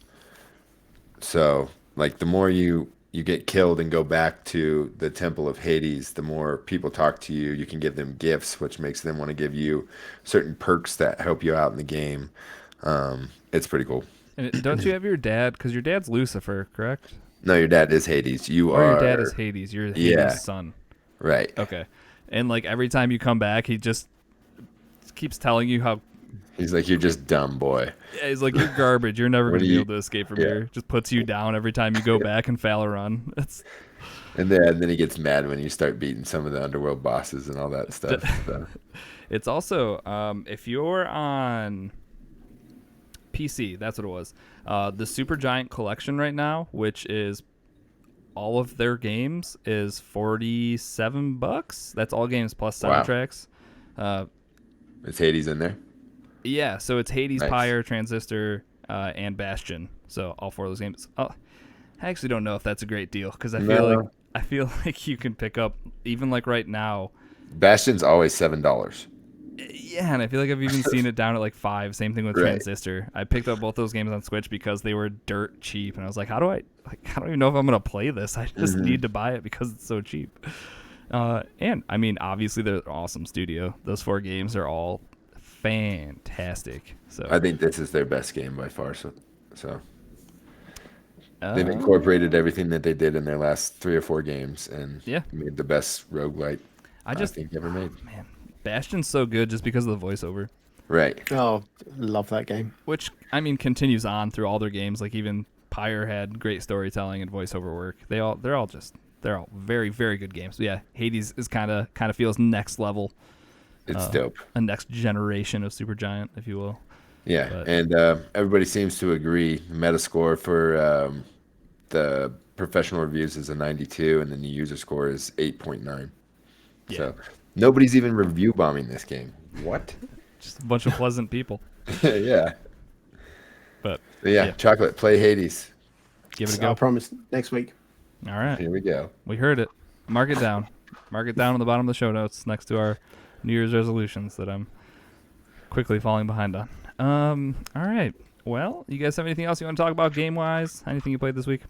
So, like, the more you you get killed and go back to the Temple of Hades, the more people talk to you, you can give them gifts, which makes them want to give you certain perks that help you out in the game. It's pretty cool. And don't you have your dad? Because your dad's Lucifer, correct? No, your dad is Hades. You Or your dad is are, Hades. You're yeah, Hades' son. right. Okay. And like every time you come back, he just keeps telling you how He's like, you're just dumb, boy. yeah, he's like, you're garbage. You're never What going to do be you- able to escape from Yeah. here. Just puts you down every time you go back and foul a run. It's And then he gets mad when you start beating some of the underworld bosses and all that stuff. So. it's also if you're on PC, that's what it was. The Super Giant Collection right now, which is all of their games, is $47. That's all games plus Wow. soundtracks. Is Hades in there? Yeah, so it's Hades, Nice. Pyre, Transistor, and Bastion. So all four of those games. Oh, I actually don't know if that's a great deal because No. I feel like you can pick up even like right now. Bastion's always $7. Yeah, and I feel like I've even seen it down at like 5. Same thing with Right. Transistor. I picked up both those games on Switch because they were dirt cheap, and I was like, I don't even know if I'm gonna play this. I just need to buy it because it's so cheap. And I mean, obviously they're an awesome studio. Those 4 games are all fantastic. So I think this is their best game by far. So uh, they've incorporated everything that they did in their last 3 or 4 games and Yeah. made the best roguelite I I just think ever made. man, Bastion's so good just because of the voiceover. Right. Oh, love that game. Which I mean continues on through all their games. Like even Pyre had great storytelling and voiceover work. They're all very, very good games. But yeah, Hades is kind of feels next level, It's dope. a next generation of Supergiant, if you will. Yeah. but- And everybody seems to agree. Metascore for the professional reviews is a 92, and then the user score is 8.9. Yeah. So nobody's even review bombing this game. What? Just a bunch of pleasant people. Yeah. But But yeah, Yeah. Chocolate, play Hades. give it a I go. promise next week. All right, Here we go. we heard it. Mark it down. Mark it down on the bottom of the show notes next to our New Year's resolutions that I'm quickly falling behind on. All right. Well, you guys have anything else you want to talk about game-wise? Anything you played this week?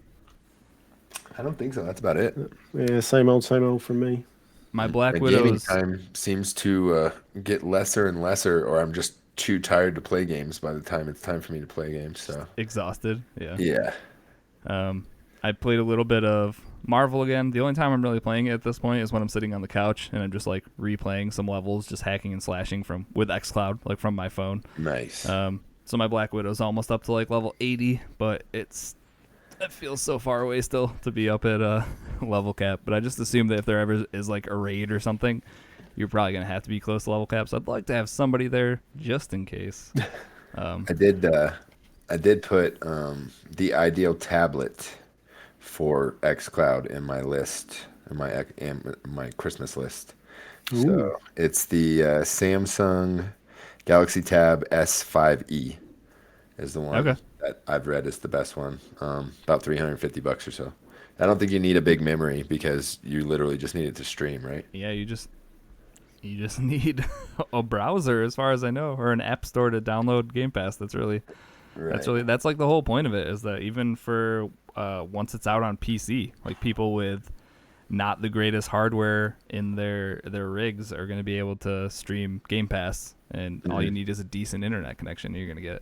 I don't think so. That's about it. Yeah, same old from me. My Black My gaming Widow's. time seems to get lesser and lesser, or I'm just too tired to play games by the time it's time for me to play games. So Exhausted. Yeah. yeah, I played a little bit of Marvel again. The only time I'm really playing it at this point is when I'm sitting on the couch and I'm just like replaying some levels, just hacking and slashing with xCloud, like from my phone. nice. So my Black Widow's almost up to like level 80, but it feels so far away still to be up at level cap. But I just assume that if there ever is like a raid or something, you're probably gonna have to be close to level cap. So I'd like to have somebody there just in case. I did put the ideal tablet for xCloud in my list, in my Christmas list. So it's the Samsung Galaxy Tab S5e is the one Okay. that I've read is the best one. About $350 or so. I don't think you need a big memory because you literally just need it to stream, right? Yeah, you just need a browser, as far as I know, or an app store to download Game Pass. That's Right. like the whole point of it, is that even for once it's out on PC, like people with not the greatest hardware in their rigs are going to be able to stream Game Pass, and all you need is a decent internet connection. You're going to get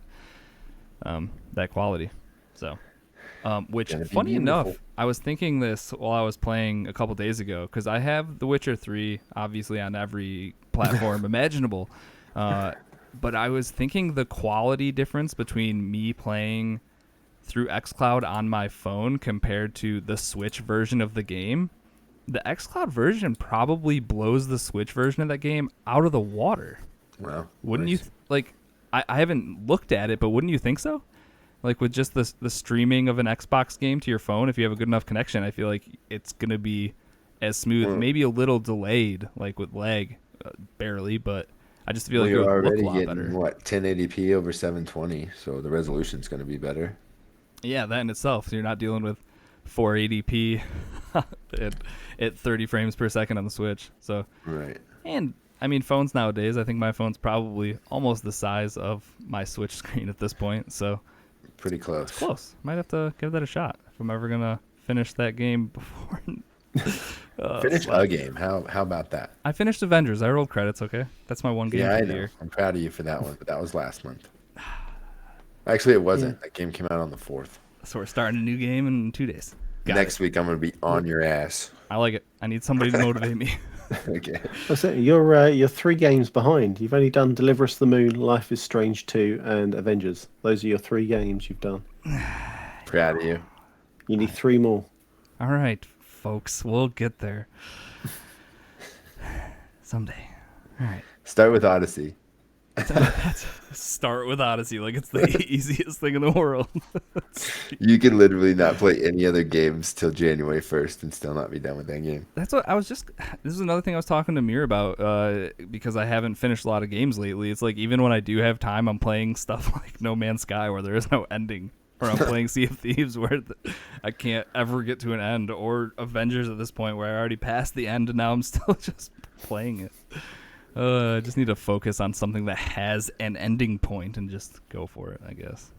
that quality. So, which Gonna be funny enough, beautiful. I was thinking this while I was playing a couple days ago because I have The Witcher 3 obviously on every platform imaginable. But I was thinking the quality difference between me playing through xCloud on my phone compared to the Switch version of the game. The xCloud version probably blows the Switch version of that game out of the water. Wow. Wouldn't nice. you? Like, I haven't looked at it, but wouldn't you think so? Like with just the streaming of an Xbox game to your phone, if you have a good enough connection, I feel like it's gonna be as smooth, Well- maybe a little delayed, like with lag, barely, but I just feel Well, like it you're would look already a lot getting better. what 1080p over 720, so the resolution's going to be better. Yeah, that in itself. So you're not dealing with 480p at 30 frames per second on the Switch. So, Right. and I mean, phones nowadays, I think my phone's probably almost the size of my Switch screen at this point. So Pretty close. close. Might have to give that a shot if I'm ever gonna finished that game before. Finish a game. How about that? I finished Avengers. I rolled credits. Okay, that's my one game Yeah, for I the know. year. I'm proud of you for that one, but that was last month. Actually, it wasn't. Yeah. That game came out on the 4th. So we're starting a new game in 2 days. Got Next it. week, I'm going to be on your ass. I like it. I need somebody to motivate me. Okay. That's it. You're 3 games behind. You've only done Deliver Us the Moon, Life is Strange 2, and Avengers. Those are your 3 games you've done. Proud of you. You need 3 more. All right, folks, we'll get there someday. All right. Start with Odyssey. Start with Odyssey like it's the easiest thing in the world. You can literally not play any other games till January 1st and still not be done with that game. That's what I was just. This is another thing I was talking to Mir about because I haven't finished a lot of games lately. It's like even when I do have time, I'm playing stuff like No Man's Sky where there is no ending, or I'm playing Sea of Thieves where I can't ever get to an end, or Avengers at this point where I already passed the end and now I'm still just playing it. I just need to focus on something that has an ending point and just go for it, I guess.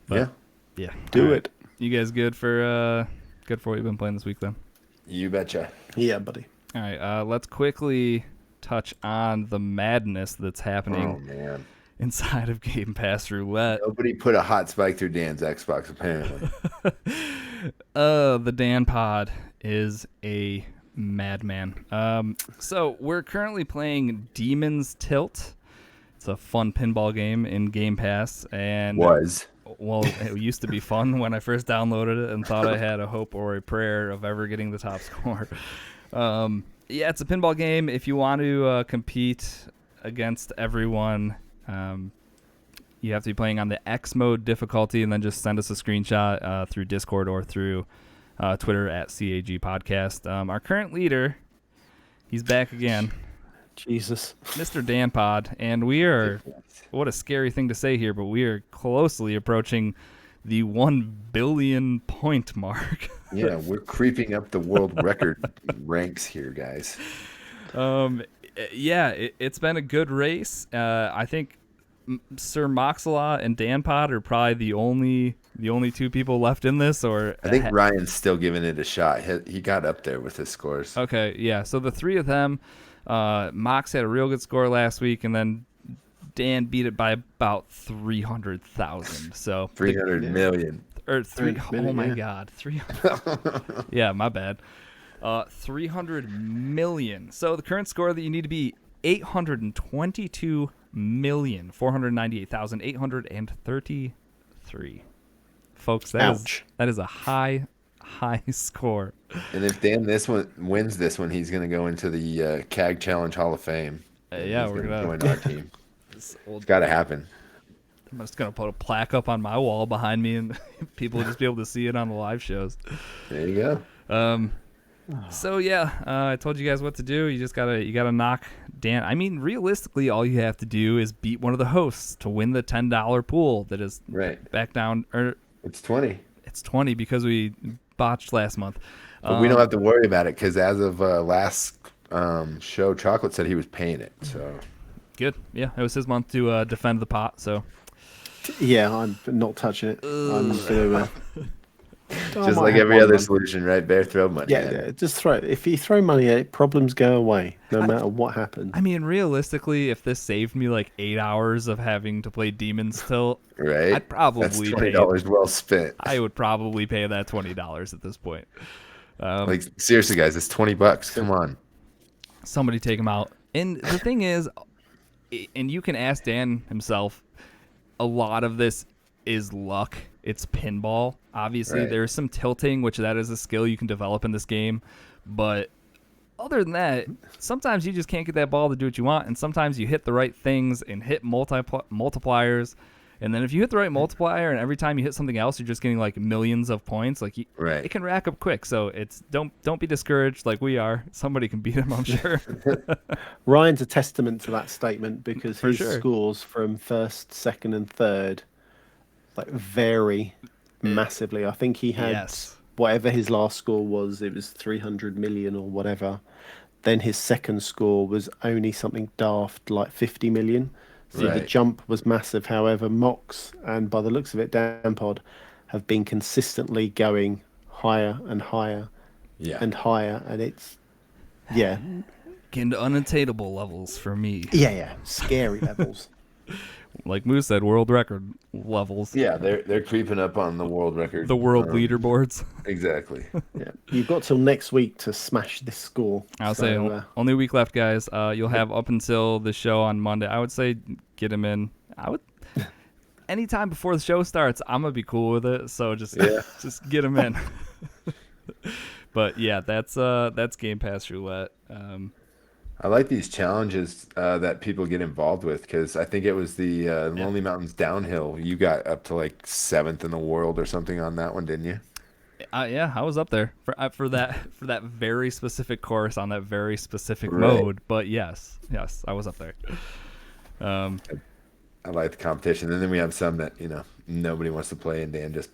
But, yeah. Do All right. it. You guys good for what you've been playing this week then? You betcha. Yeah, buddy. All right, let's quickly touch on the madness that's Oh, happening man. inside of Game Pass Roulette. Nobody put a hot spike through Dan's Xbox, apparently. The Dan Pod is a madman. So we're currently playing Demon's Tilt. It's a fun pinball game in Game Pass, and well, it used to be fun when I first downloaded it and thought I had a hope or a prayer of ever getting the top score. Yeah, it's a pinball game. If you want to compete against everyone, you have to be playing on the X mode difficulty, and then just send us a screenshot through Discord or through Twitter at CAG Podcast. Our current leader, he's back again, Jesus. Mr. Dan Pod, and we are, what a scary thing to say here, but we are closely approaching the 1 billion point mark. Yeah, we're creeping up the world record ranks here, guys. Yeah, it's been a good race. I think Sir Moxalot and Dan Pod are probably the only 2 people left in this. Or I think Ryan's still giving it a shot. He got up there with his scores. Okay, yeah. So the 3 of them, Mox had a real good score last week, and then Dan beat it by about 300,000. So 300 million. or 3. 300 Oh million, my yeah. God, 300. Yeah, my bad. 300 million. So the current score that you need to be 822,498,833. Folks, that is a high score. And if Dan wins this one, he's going to go into the CAG Challenge Hall of Fame. Yeah, He's we're gonna gonna join our team. this old, It's got to happen. I'm just gonna put a plaque up on my wall behind me, and people will just be able to see it on the live shows. There you go. So yeah, I told you guys what to do. You gotta knock Dan. I mean, realistically, all you have to do is beat one of the hosts to win the $10 pool that is Right. back down. Or It's 20. it's 20 because we botched last month. But we don't have to worry about it because as of last show, Chocolate said he was paying it. So Good. Yeah, it was his month to defend the pot. So Yeah, I'm not touching it. I'm going to. just like every other solution, right? Bear, throw money. Yeah, at it. yeah, just throw it. If you throw money at it, problems go away, no matter what happens. I mean, realistically, if this saved me like 8 hours of having to play Demon's Tilt, Right. I'd probably That's pay. $20 well spent. I would probably pay that $20 at this point. Like seriously, guys, it's $20. Come on. Somebody take him out. And the thing is, and you can ask Dan himself, a lot of this is luck. It's pinball. Obviously, Right. there's some tilting, which that is a skill you can develop in this game. But other than that, sometimes you just can't get that ball to do what you want, and sometimes you hit the right things and hit multipliers. And then if you hit the right multiplier, and every time you hit something else, you're just getting like millions of points. Like Right. it can rack up quick. So it's don't be discouraged like we are. Somebody can beat him, I'm sure. Ryan's a testament to that statement because For his sure. scores from first, second, and third like vary massively. I think he had Yes. whatever his last score was. It was 300 million or whatever. Then his second score was only something daft like 50 million. So the Right. jump was massive. However, Mox and by the looks of it, Dampod have been consistently going higher and higher Yeah. and higher, and it's yeah, Getting to unattainable levels for me. yeah, scary levels. Like Moose said, world record levels. Yeah, they're creeping up on the world record. The world leaderboards. Exactly. Yeah, you've got till next week to smash this score. I'll So, say only a week left, guys. You'll have up until the show on Monday. I would say get him in. I would anytime before the show starts. I'm gonna be cool with it. So just just get him in. But yeah, that's Game Pass Roulette. I like these challenges that people get involved with because I think it was the Lonely Mountains Downhill. You got up to like 7th in the world or something on that one, didn't you? Yeah, I was up there for that very specific course on that very specific Right. mode. But yes, I was up there. I like the competition. And then we have some that, nobody wants to play and Dan just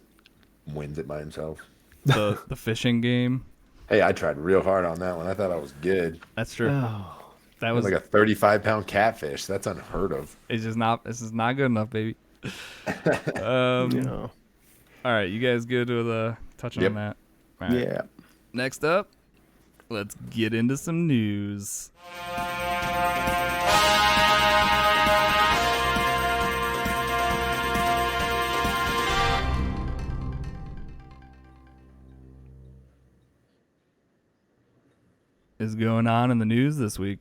wins it by himself. The fishing game. Hey, I tried real hard on that one. I thought I was good. That's true. oh, That It was was like a 35-pound catfish. That's unheard of. it's just not this is not good enough, baby. All yeah, right, you guys good with touching Yep. on that? All right. yeah. Next up, let's get into some news. Is going on in the news this week?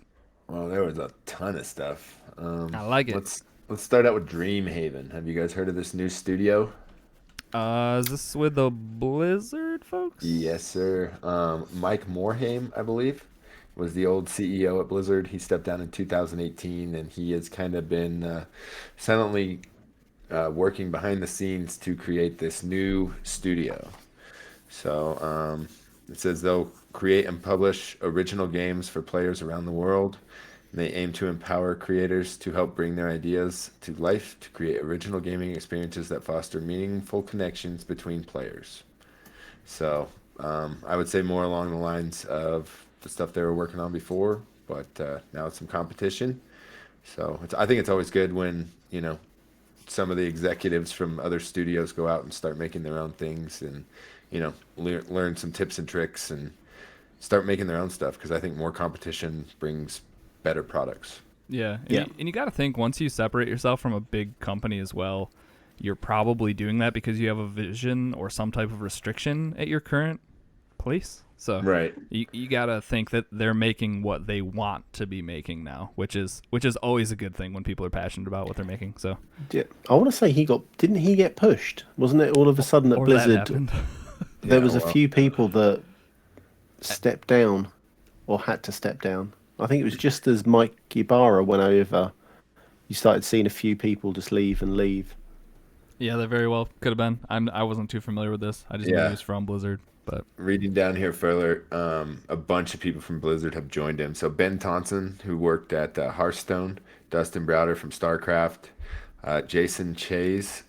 Well, there was a ton of stuff. I like it. Let's start out with Dreamhaven. Have you guys heard of this new studio? Is this with the Blizzard folks? Yes, sir. Mike Morhaime, I believe, was the old CEO at Blizzard. He stepped down in 2018, and he has kind of been silently working behind the scenes to create this new studio. So it says they'll create and publish original games for players around the world. And they aim to empower creators to help bring their ideas to life to create original gaming experiences that foster meaningful connections between players. So I would say more along the lines of the stuff they were working on before, but now it's some competition. So I think it's always good when, some of the executives from other studios go out and start making their own things and, learn some tips and tricks and start making their own stuff because I think more competition brings better products. Yeah. Yeah. And you got to think once you separate yourself from a big company as well, you're probably doing that because you have a vision or some type of restriction at your current place. So Right. you got to think that they're making what they want to be making now, which is always a good thing when people are passionate about what they're making. So Yeah. I want to say didn't he get pushed? Wasn't it all of a sudden at or Blizzard? that happened. There Yeah, was a well. few people that stepped down or had to step down. I think it was just as Mike Ibarra went over, you started seeing a few people just leave and leave. Yeah, they very well could have been. I wasn't too familiar with this. I just knew Yeah. he was from Blizzard, but Reading down here further, a bunch of people from Blizzard have joined him. So Ben Thompson, who worked at Hearthstone, Dustin Browder from StarCraft, Jason Chase,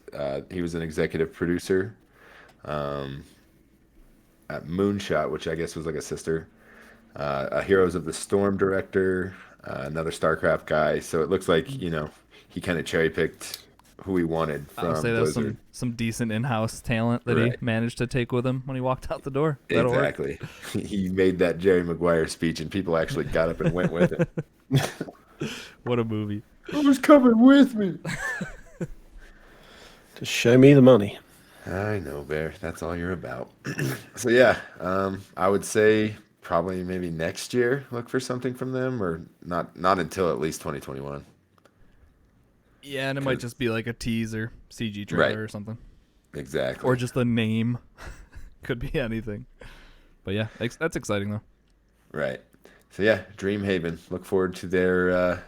he was an executive producer at Moonshot, which I guess was like a sister, a Heroes of the Storm director, another StarCraft guy. So it looks like, he kind of cherry picked who he wanted I would from say that's Blizzard. some decent in-house talent that he Right. managed to take with him when he walked out the door. That'll work. Exactly. He made that Jerry Maguire speech, and people actually got up and went with it. What a movie. Who's coming with me? Just show me the money. I know, Bear. That's all you're about. So yeah, I would say probably maybe next year look for something from them, or not until at least 2021. Yeah, and it might just be like a teaser, CG trailer Right. or something. Exactly. Or just a name. Could be anything. But yeah, that's exciting though. Right. So yeah, Dreamhaven. Look forward to their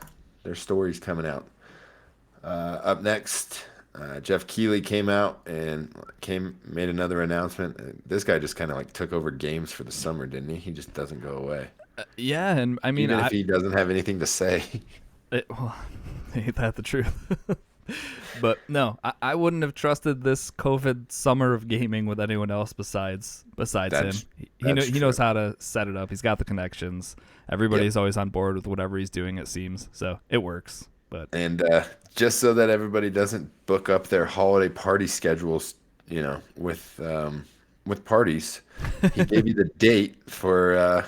stories coming out. Up next, Jeff Keighley came out and made another announcement. This guy just kind of like took over games for the summer, didn't he? He just doesn't go away. Yeah, and I mean, Even if he doesn't have anything to say. well, ain't that the truth? But no, I wouldn't have trusted this COVID summer of gaming with anyone else besides That's- him. that's He knows true. how to set it up. He's got the connections. Everybody's always on board with whatever he's doing, it seems. So it works. But And just so that everybody doesn't book up their holiday party schedules, with with parties, he gave you the date for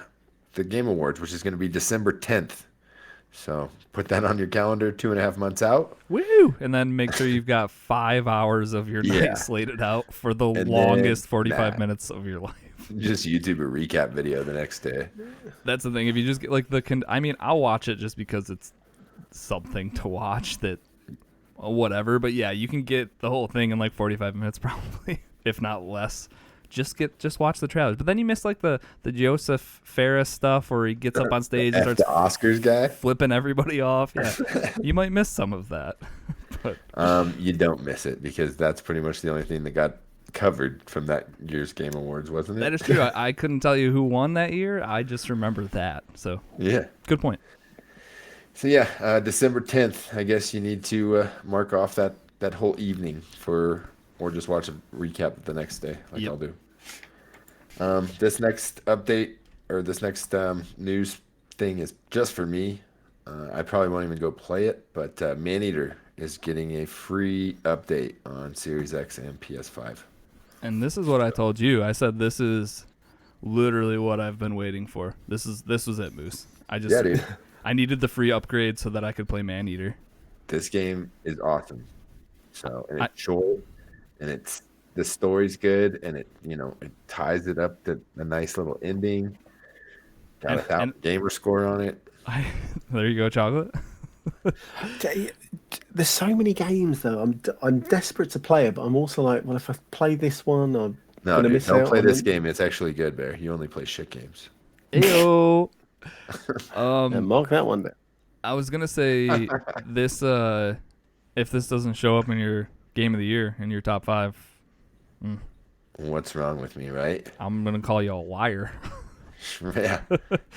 the Game Awards, which is going to be December 10th. So put that on your calendar, 2.5 months out. Woo! And then make sure you've got 5 hours of your Yeah. night slated out for the And longest then, 45 minutes of your life. just YouTube a recap video the next day. That's the thing. If you just get like I mean, I'll watch it just because it's something to watch that, whatever. But yeah, you can get the whole thing in like 45 minutes probably, if not less. Just watch the trailers. But then you miss like the Joseph Ferris stuff where he gets up on stage and starts the Oscars guy flipping everybody off. Yeah, you might miss some of that. But you don't miss it because that's pretty much the only thing that got covered from that year's Game Awards, wasn't it? that is true. I couldn't tell you who won that year. I just remember that. So Yeah. good point. So yeah, December 10th. I guess you need to mark off that whole evening or just watch a recap the next day, like Yep. I'll do. This next update or this next news thing is just for me. I probably won't even go play it, but Maneater is getting a free update on Series X and PS5. And this is what I told you. I said this is literally what I've been waiting for. This was it, Moose. Yeah, dude. I needed the free upgrade so that I could play Maneater. This game is awesome. So, and it's short, and the story's good, and it ties it up to a nice little ending. Got a And- gamer score on it. There you go, chocolate. There's so many games though. I'm desperate to play it, but I'm also like, well, if I play this one, I'm No, gonna dude, miss don't out play on this them. game. It's actually good, Bear. You only play shit games. Ew. Yeah, mark that one down. I was gonna say this. If this doesn't show up in your game of the year in your top 5, What's wrong with me, right? I'm gonna call you a liar. Yeah,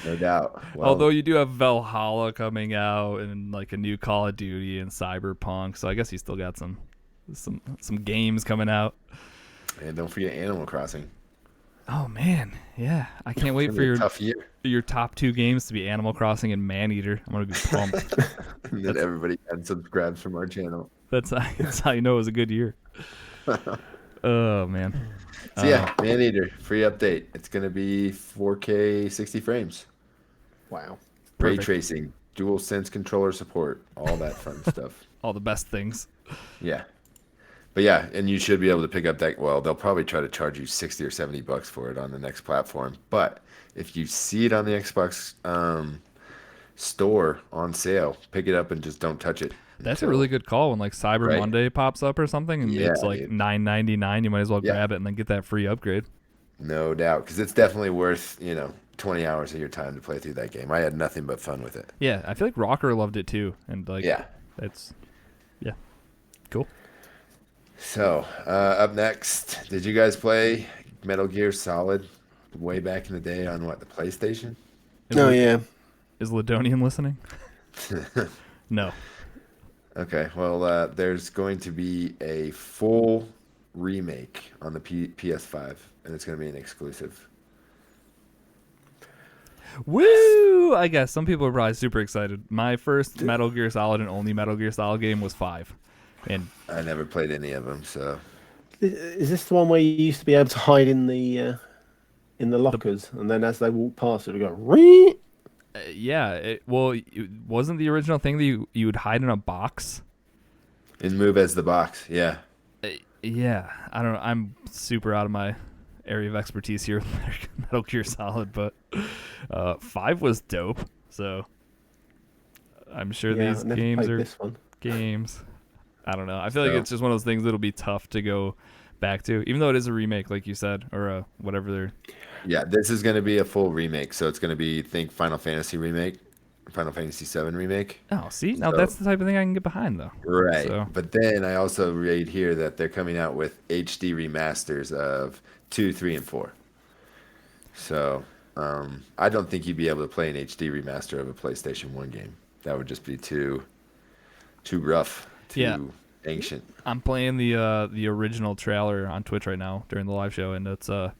no doubt. Well, Although you do have Valhalla coming out and like a new Call of Duty and Cyberpunk, so I guess you still got some games coming out. and don't forget Animal Crossing. Oh man, yeah, I can't wait It's for gonna be a tough year. your top 2 games to be Animal Crossing and Maneater. I'm gonna be pumped. And then everybody unsubscribes from our channel. that's how you know it was a good year. Oh man. So yeah, Maneater, free update. It's gonna be 4K 60 frames. Wow. Ray Perfect. tracing, dual sense controller support, all that fun stuff. All the best things. Yeah. But yeah, and you should be able to pick up that. Well, they'll probably try to charge you $60 or $70 for it on the next platform. But if you see it on the Xbox store on sale, pick it up and just don't touch it. That's a until- really good call when like Cyber Right. Monday pops up or something and Yeah, it's like dude. $9.99. You might as well Yeah. grab it and then get that free upgrade. No doubt, because it's definitely worth 20 hours of your time to play through that game. I had nothing but fun with it. Yeah, I feel like Rocker loved it too, and like Yeah. it's cool. So up next, did you guys play Metal Gear Solid way back in the day on the PlayStation? Oh yeah. Is Ladonian listening? No. Okay, well, there's going to be a full remake on the PS5, and it's going to be an exclusive. Woo! I guess some people are probably super excited. My first Metal Gear Solid and only Metal Gear Solid game was 5, and I never played any of them, so Is this the one where you used to be able to hide in the lockers, and then as they walk past, it would go ring? yeah, it wasn't the original thing that you would hide in a box. and move as the box. Yeah, Yeah, I don't know. I'm super out of my area of expertise here with Metal Gear Solid, but 5 was dope. So I'm sure Yeah, these I never games played are this one. games. I don't know. I feel like So- it's just one of those things that'll be tough to go back to, even though it is a remake, like you said, or whatever they're. yeah. This is going to be a full remake, so it's going to be Final Fantasy remake, Final Fantasy VII remake. Oh, see, now So- that's the type of thing I can get behind, though. Right. So- But then I also read here that they're coming out with HD remasters of 2, 3, and 4. So I don't think you'd be able to play an HD remaster of a PlayStation 1 game. That would just be too rough, too Yeah. ancient. I'm playing the original trailer on Twitch right now during the live show, and it's yeah,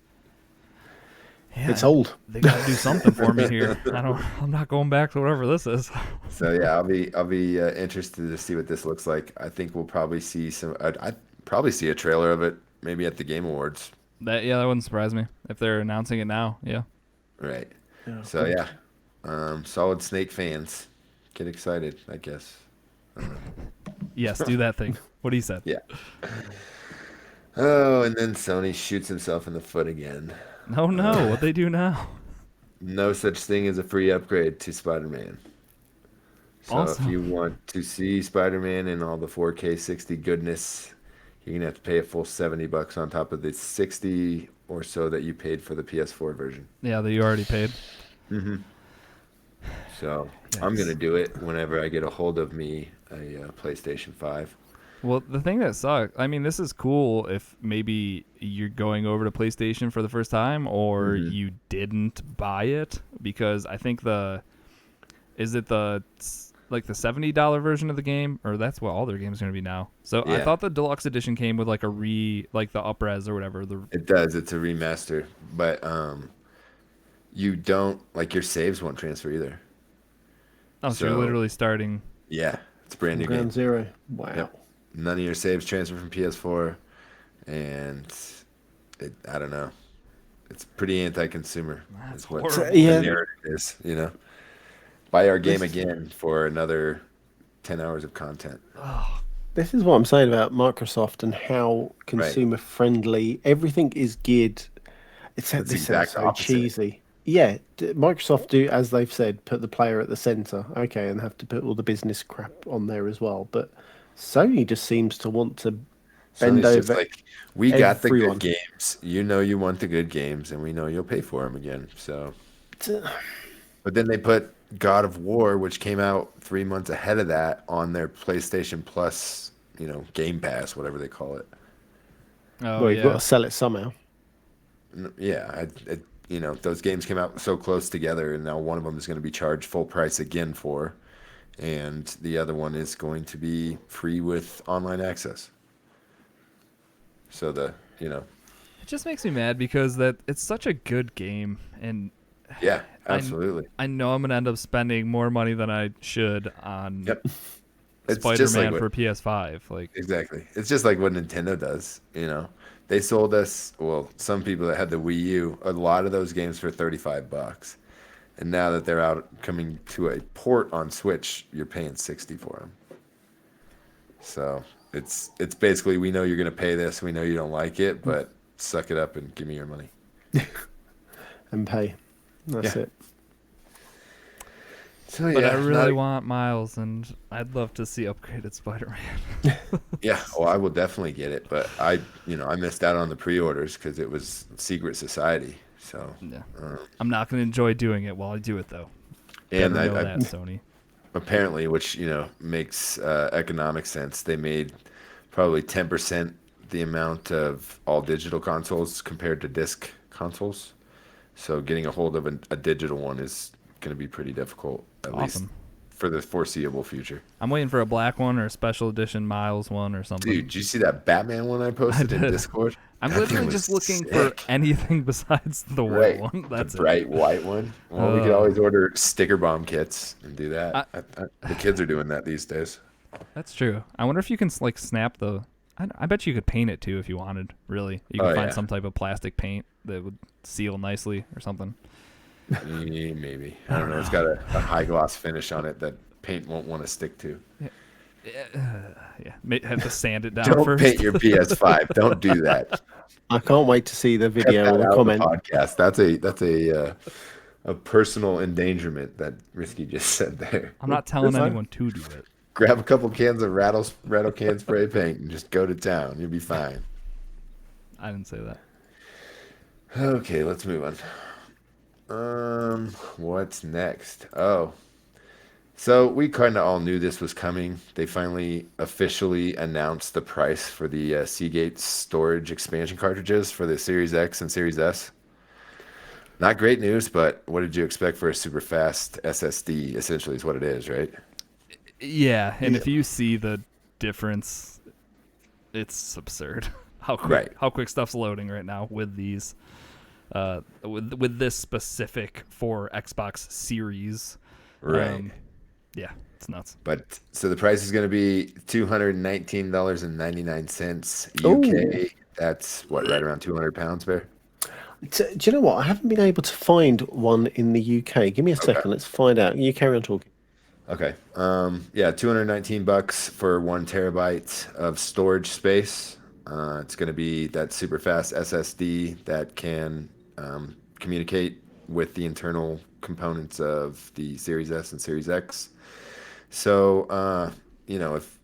It's old. They gotta do something for me here. I'm not going back to whatever this is. So yeah, I'll be interested to see what this looks like. I think we'll probably see I'd probably see a trailer of it maybe at the Game Awards. That wouldn't surprise me if they're announcing it now. Yeah. Right. Yeah, So good. yeah, Solid Snake fans, get excited, I guess. I don't know. Yes, do that thing. What he said. Yeah. Oh, and then Sony shoots himself in the foot again. No, no. What they do now? No such thing as a free upgrade to Spider-Man. So if you Awesome. want to see Spider-Man in all the 4K 60 goodness, you're gonna have to pay a full $70 on top of the 60 or so that you paid for the PS4 version. Yeah, that you already paid. hmm So I'm Yikes. gonna do it whenever I get a hold of me a PlayStation 5. Well, the thing that sucks, I mean, this is cool if maybe you're going over to PlayStation for the first time or hmm you didn't buy it because I think is it like the $70 version of the game or that's what all their games are going to be now. So I Yeah, thought the deluxe edition came with like like the upres or whatever. it does. It's a remaster, but you don't like your saves won't transfer either. Oh, so you're So literally starting. yeah, it's a brand From new game. ground zero. Wow. Yep. None of your saves transfer from PS4, and I don't know. It's pretty anti-consumer, That's is what So, horrible. the yeah, narrative is. Buy our game this again for another 10 hours of content. Oh, this is what I'm saying about Microsoft and how Right. consumer friendly everything is geared. That's the This sounds exact so opposite. cheesy. Yeah, Microsoft do as they've said, put the player at the center. Okay, and have to put all the business crap on there as well. But Sony just seems to want to bend Sony's just over like, we got the good everyone. games. You know you want the good games, and we know you'll pay for them again. So, but then they put God of War, which came out 3 months ahead of that, on their PlayStation Plus, Game Pass, whatever they call it. oh Well, you've got yeah. to sell it somehow. Yeah, those games came out so close together, and now one of them is going to be charged full price again for, and the other one is going to be free with online access. So It just makes me mad because that it's such a good game, and yeah, I absolutely. I know I'm gonna end up spending more money than I should on Yep. It's just like Spider-Man what for PS5. Like, exactly. It's just like what Nintendo does. They sold us, well, some people that had the Wii U, a lot of those games for $35. And now that they're out coming to a port on Switch, you're paying 60 for them. So it's basically we know you're gonna pay this, we know you don't like it, but suck it up and give me your money. And pay. Yeah. That's it. So but I yeah, really want Miles, and I'd love to see upgraded Spider-Man. yeah. Well, I will definitely get it, but I missed out on the pre-orders because it was Secret Society. So, Yeah, um, I'm not gonna enjoy doing it while I do it though. and Better know I that, Sony. apparently, which makes economic sense, they made probably 10% the amount of all digital consoles compared to disc consoles. So getting a hold of a digital one is going to be pretty difficult, at least Awesome. for the foreseeable future. I'm waiting for a black one or a special edition Miles one or something. Dude, did you see that Batman one I I posted in did. Discord? I'm That thing literally was just looking for sick. anything besides the white Right. one. The That's it. bright white one. Well, we could Uh, always order sticker bomb kits and do that. I, The kids are doing that these days. that's true. I wonder if you can like snap the. I bet you could paint it too if you wanted. Really, you could Oh, find yeah. some type of plastic paint that would seal nicely or something. Maybe. I don't know. It's got a high gloss finish on it that paint won't want to stick to. Yeah, have to sand it down Don't first. paint your PS5. Don't do that. I can't wait to see the Cut video that or the out of the comment. podcast. That's a personal endangerment that Risky just said there. I'm not telling It's fine. anyone to do it. Grab a couple cans of rattle can spray paint and just go to town. You'll be fine. I didn't say that. Okay, let's move on. What's next? Oh, so we kind of all knew this was coming. They finally officially announced the price for the Seagate storage expansion cartridges for the Series X and Series S. Not great news, but what did you expect for a super fast SSD? Essentially, is what it is, right? Yeah, and Yeah. if you see the difference, it's absurd. Right. How quick stuff's loading right now with these, with this specific for Xbox Series. Right. Yeah, it's nuts. But so the price is going to be $219.99 Ooh. UK, That's what, right around 200 pounds, Bear? Do you know what? I haven't been able to find one in the UK. Give me a Okay. second. Let's find out. You carry on talking. Okay. Yeah, $219 for 1 terabyte of storage space. It's going to be that super fast SSD that can communicate with the internal components of the Series S and Series X. So, if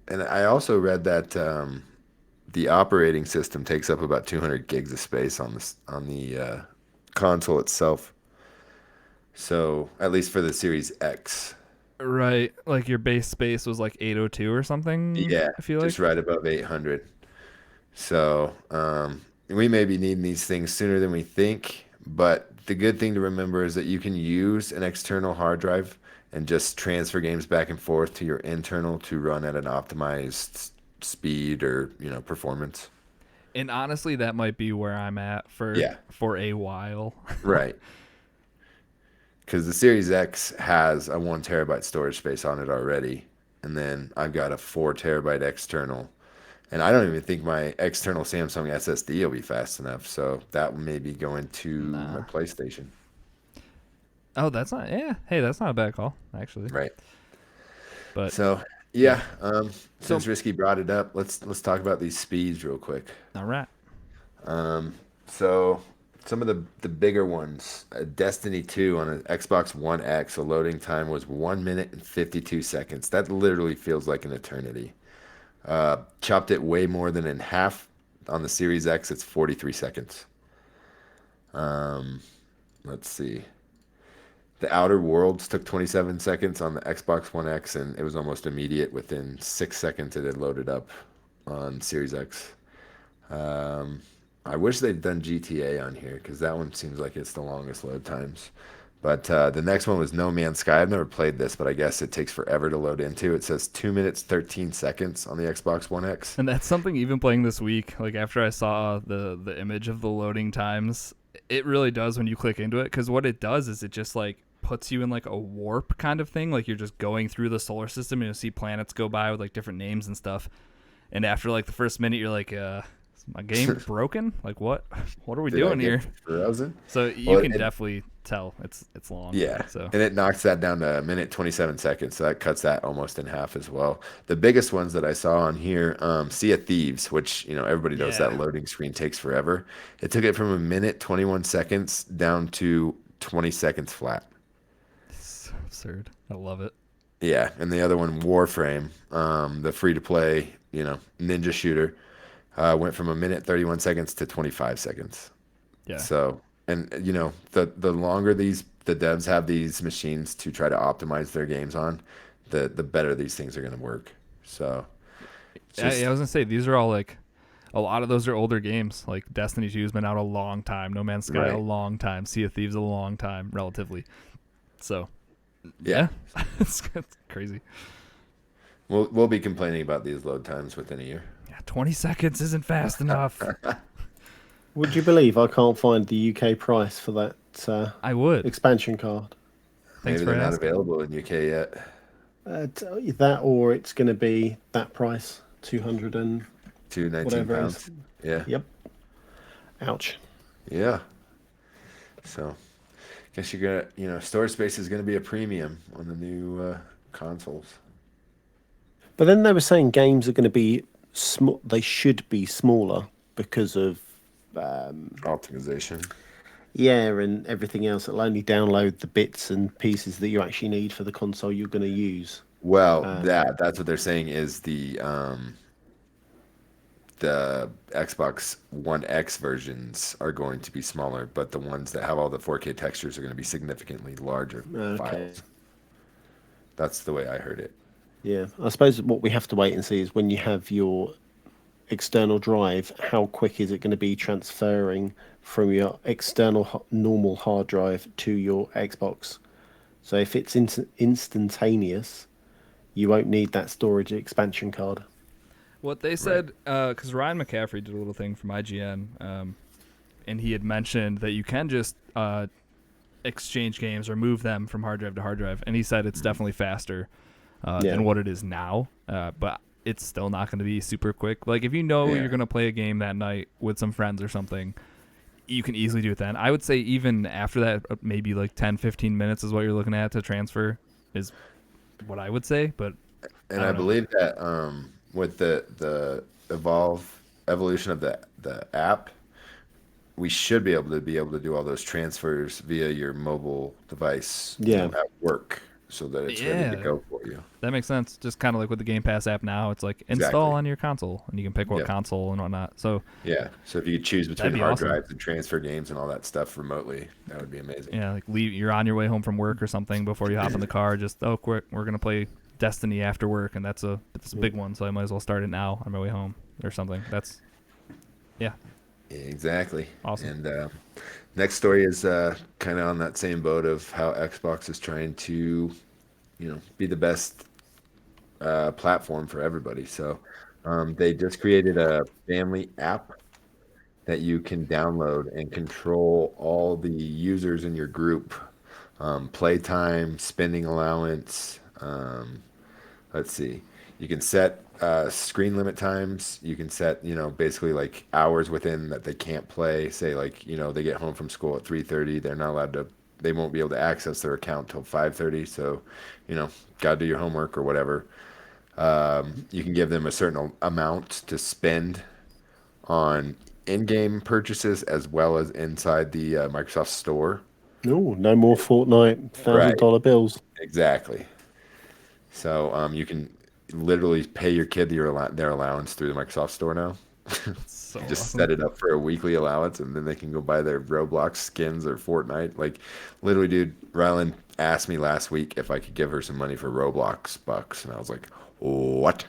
and I also read that the operating system takes up about 200 gigs of space on the console itself. So, at least for the Series X. Right. Like your base space was like 802 or something, Yeah, I feel just like. right above 800. So we may be needing these things sooner than we think. But the good thing to remember is that you can use an external hard drive and just transfer games back and forth to your internal to run at an optimized speed or performance. And honestly, that might be where I'm at for Yeah, a while. right. Because the Series X has a 1 terabyte storage space on it already, and then I've got a 4 terabyte external. And I don't even think my external Samsung SSD will be fast enough. So that may be going to my Nah. PlayStation. Oh, that's not. Yeah. Hey, that's not a bad call, actually. Right. But So yeah. yeah, So, since Risky brought it up, let's talk about these speeds real quick. all right. So some of the bigger ones, Destiny 2 on an Xbox One X, the loading time was 1 minute and 52 seconds. That literally feels like an eternity. Chopped it way more than in half on the Series X. It's 43 seconds. Let's see. The Outer Worlds took 27 seconds on the Xbox One X, and it was almost immediate. Within 6 seconds, it had loaded up on Series X. Um, I wish they'd done GTA on here because that one seems like it's the longest load times. But the next one was No Man's Sky. I've never played this, but I guess it takes forever to load into. It says 2 minutes 13 seconds on the Xbox One X. And that's something even playing this week. Like after I saw the image of the loading times, it really does when you click into it. Because what it does is it just like puts you in like a warp kind of thing. Like you're just going through the solar system and you'll see planets go by with like different names and stuff. And after like the first minute, you're like, is my game broken? Like what? What are we Did I doing get here? frozen? So you Well, can definitely tell it's long. yeah, So and it knocks that down to 1 minute 27 seconds, so that cuts that almost in half as well. The biggest ones that I saw on here, Sea of Thieves, which everybody knows that yeah, loading screen takes forever. It took it from 1 minute 21 seconds down to 20 seconds flat. it's absurd. I love it. Yeah, and the other one, Warframe, the free to play, ninja shooter, went from 1 minute 31 seconds to 25 seconds. Yeah. So, and the longer the devs have these machines to try to optimize their games on, the better these things are going to work. So, it's I just was gonna say these are all like a lot of those are older games. Like Destiny 2 has been out a long time. No Man's Sky a right. long time. Sea of Thieves a long time, relatively. So Yeah, yeah, it's crazy. we'll be complaining about these load times within a year. Yeah, 20 seconds isn't fast enough. Would you believe I can't find the UK price for that I would. expansion card? Thanks Maybe for they're not asking. available in UK yet. That or it's going to be that price, 200 and 219 whatever it is. pounds. Yeah, Yep. Ouch. yeah. So, guess you're gonna, storage space is gonna be a premium on the new consoles. But then they were saying games are going to be small. They should be smaller because of Optimization. yeah, and everything else. It'll only download the bits and pieces that you actually need for the console you're going to use. Well, Um, that's what they're saying is the Xbox One X versions are going to be smaller, but the ones that have all the 4K textures are going to be significantly larger okay. files. That's the way I heard it. Yeah, I suppose what we have to wait and see is when you have your external drive, how quick is it going to be transferring from your external normal hard drive to your Xbox? So if it's instantaneous, you won't need that storage expansion card. What they Right. said, because Ryan McCaffrey did a little thing from IGN, and he had mentioned that you can just exchange games or move them from hard drive to hard drive, and he said it's definitely faster Yeah. than what it is now. But it's still not going to be super quick. Like if you know Yeah. you're going to play a game that night with some friends or something, you can easily do it then. I would say even after that, maybe like 10, 15 minutes is what you're looking at to transfer is what I would say. But I And I don't know. believe that with the evolution of the app, we should be able to do all those transfers via your mobile device, Yeah. at work, so that it's ready to Yeah, go for you. that makes sense. Just kind of like with the Game Pass app now, it's like install Exactly. on your console, and you can pick what Yep. console and whatnot. So Yeah. So if you could choose between that'd be hard awesome. drives and transfer games and all that stuff remotely, that would be amazing. Yeah, like leave you're on your way home from work or something before you hop in the car. Just quick, we're gonna play Destiny after work, and that's a big one. So I might as well start it now on my way home or something. That's yeah, Exactly. awesome. And next story is kind of on that same boat of how Xbox is trying to, be the best platform for everybody. So they just created a family app that you can download and control all the users in your group, playtime, spending allowance. Let's see. You can set screen limit times. You can set, basically like hours within that they can't play. Say like, they get home from school at 3:30. They're not allowed to. They won't be able to access their account till 5:30. So, gotta do your homework or whatever. You can give them a certain amount to spend on in-game purchases as well as inside the Microsoft Store. Oh, no more Fortnite Right. $1,000 bills. Exactly. So you can literally pay your kid their allowance through the Microsoft Store now. It's so You just awesome. set it up for a weekly allowance, and then they can go buy their Roblox skins or Fortnite. Like, literally, dude, Rylan asked me last week if I could give her some money for Roblox bucks, and I was like, "What?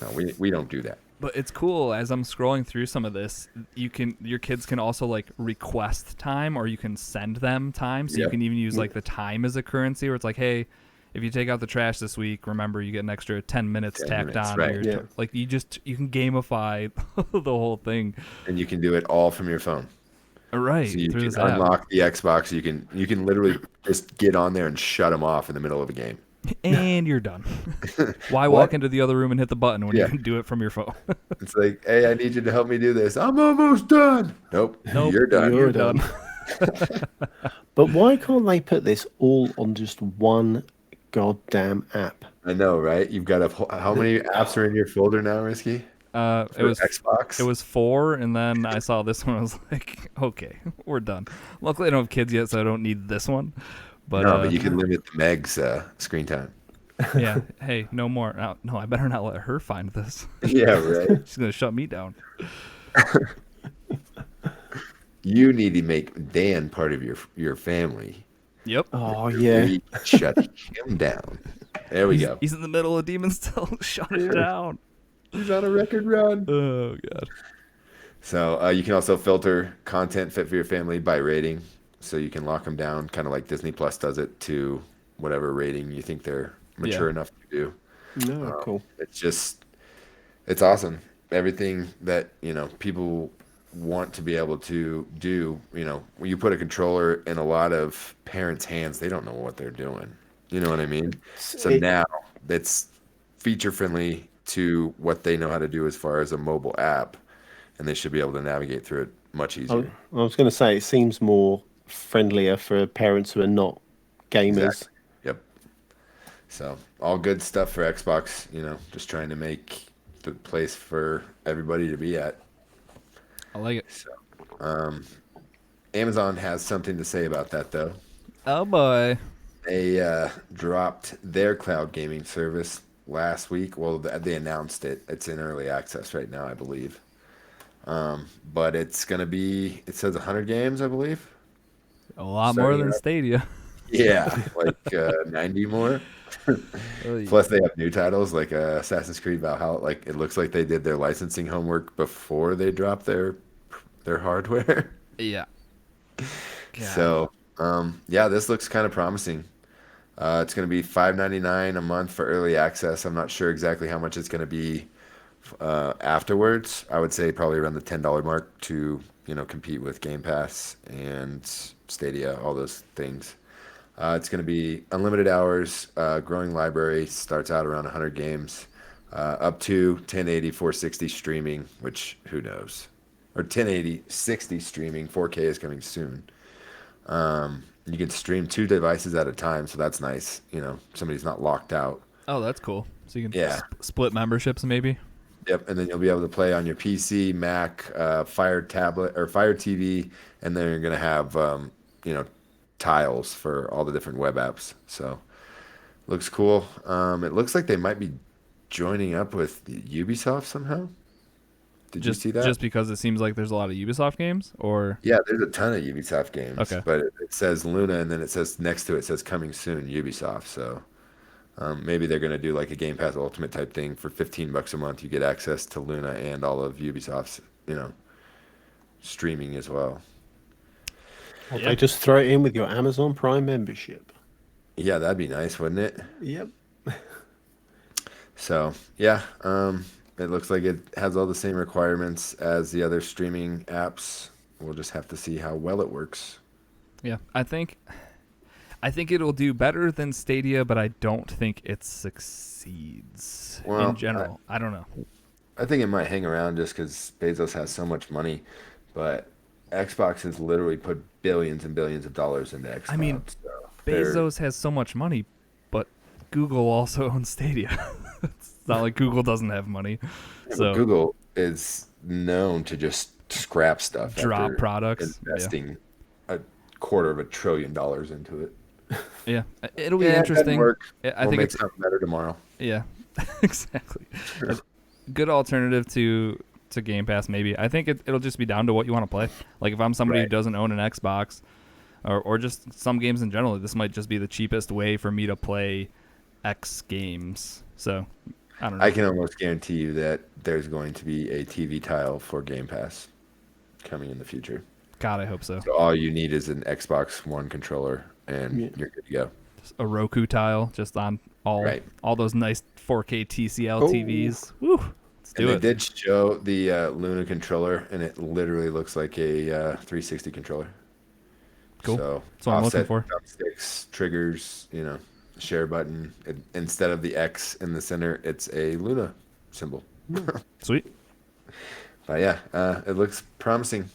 No, we don't do that." But it's cool as I'm scrolling through some of this, your kids can also like request time or you can send them time. So you Yep. can even use like the time as a currency where it's like, hey, if you take out the trash this week, remember you get an extra 10 minutes 10 tacked minutes, on to right? your Yeah. like you can gamify the whole thing. And you can do it all from your phone. So Right, you through can this app. unlock the Xbox. You can literally just get on there and shut them off in the middle of a game. And you're done. Why What? walk into the other room and hit the button when you Yeah. can do it from your phone? It's like, hey, I need you to help me do this. I'm almost done. Nope, Nope, you're done. you're You're done. done. But why can't they put this all on just one goddamn app? I know, right? You've got how many apps are in your folder now, Risky? It For was it Xbox? was 4, and then I saw this one. I was like, okay, we're done. Luckily, I don't have kids yet, so I don't need this one. But No, but you can limit the Meg's screen time. yeah, hey, no more. No, I better not let her find this. Yeah, right. She's gonna shut me down. You need to make Dan part of your family. Yep. Oh, yeah. We shut him down. There we go. He's in the middle of Demon's Still. Shut it down. He's on a record run. Oh god. So you can also filter content fit for your family by rating. So you can lock them down, kind of like Disney Plus does it, to whatever rating you think they're mature Yeah. enough to do. No, cool. It's awesome. Everything that, people want to be able to do, when you put a controller in a lot of parents' hands, they don't know what they're doing. You know what I mean? So It, now it's feature friendly to what they know how to do as far as a mobile app, and they should be able to navigate through it much I, easier. I was going to say, it seems more friendlier for parents who are not gamers. Exactly. Yep. So all good stuff for Xbox, just trying to make the place for everybody to be at. I like it. So Amazon has something to say about that, though. Oh boy. They dropped their cloud gaming service last week. Well, they announced it. It's in early access right now, I believe. But it's going to be, it says 100 games, I believe. A lot more Starting than up. Stadia. Yeah, like 90 more. Oy. Plus, they have new titles like Assassin's Creed Valhalla. Like, it looks like they did their licensing homework before they dropped their hardware. Yeah. God. So, yeah, this looks kind of promising. It's going to be $5.99 a month for early access. I'm not sure exactly how much it's going to be afterwards. I would say probably around the $10 mark to compete with Game Pass and Stadia, all those things. It's going to be unlimited hours, growing library, starts out around 100 games. up to 1080 460 streaming, which who knows, or 1080 60 streaming. 4K is coming soon. You can stream 2 devices at a time, so that's nice. Somebody's not locked out. Oh, that's cool. So you can Yeah. split memberships maybe. Yep, and then you'll be able to play on your PC, Mac, Fire tablet or Fire TV, and then you're gonna have tiles for all the different web apps. So looks cool. It looks like they might be joining up with Ubisoft somehow. Did you see that? Just because it seems like there's a lot of Ubisoft games, or Yeah, there's a ton of Ubisoft games. Okay. But it says Luna, and then it says next to it says coming soon Ubisoft. So maybe they're gonna do like a Game Pass Ultimate type thing for $15 a month. You get access to Luna and all of Ubisoft's streaming as well. Or they just throw it in with your Amazon Prime membership. Yeah, that'd be nice, wouldn't it? Yep. So yeah, it looks like it has all the same requirements as the other streaming apps. We'll just have to see how well it works. yeah, I think it'll do better than Stadia, but I don't think it succeeds Well, in general. I don't know. I think it might hang around just because Bezos has so much money, but Xbox has literally put billions and billions of dollars into Xbox. I mean, so they're- Bezos has so much money, but Google also owns Stadia. It's not like Google doesn't have money. So Google is known to just scrap stuff, drop after products. investing $250 billion into it. Yeah, it'll be Yeah, it doesn't interesting. work. I We'll think make it's something better tomorrow. yeah, exactly. A good alternative to Game Pass, maybe. I think it'll just be down to what you want to play. Like if I'm somebody who Right. doesn't own an Xbox, or just some games in general, this might just be the cheapest way for me to play X games. So I don't know. I can almost guarantee you that there's going to be a TV tile for Game Pass coming in the future. God, I hope so. So all you need is an Xbox One controller, and Yeah. you're good to go. Just a Roku tile, just on all those nice 4K TCL Oh. TVs. Woo! Let's do And they it. did show the Luna controller, and it literally looks like a 360 controller. Cool. So That's what I'm looking offset for. thumbsticks, triggers, share button. Instead of the X in the center, it's a Luna symbol. Sweet. But yeah, it looks promising.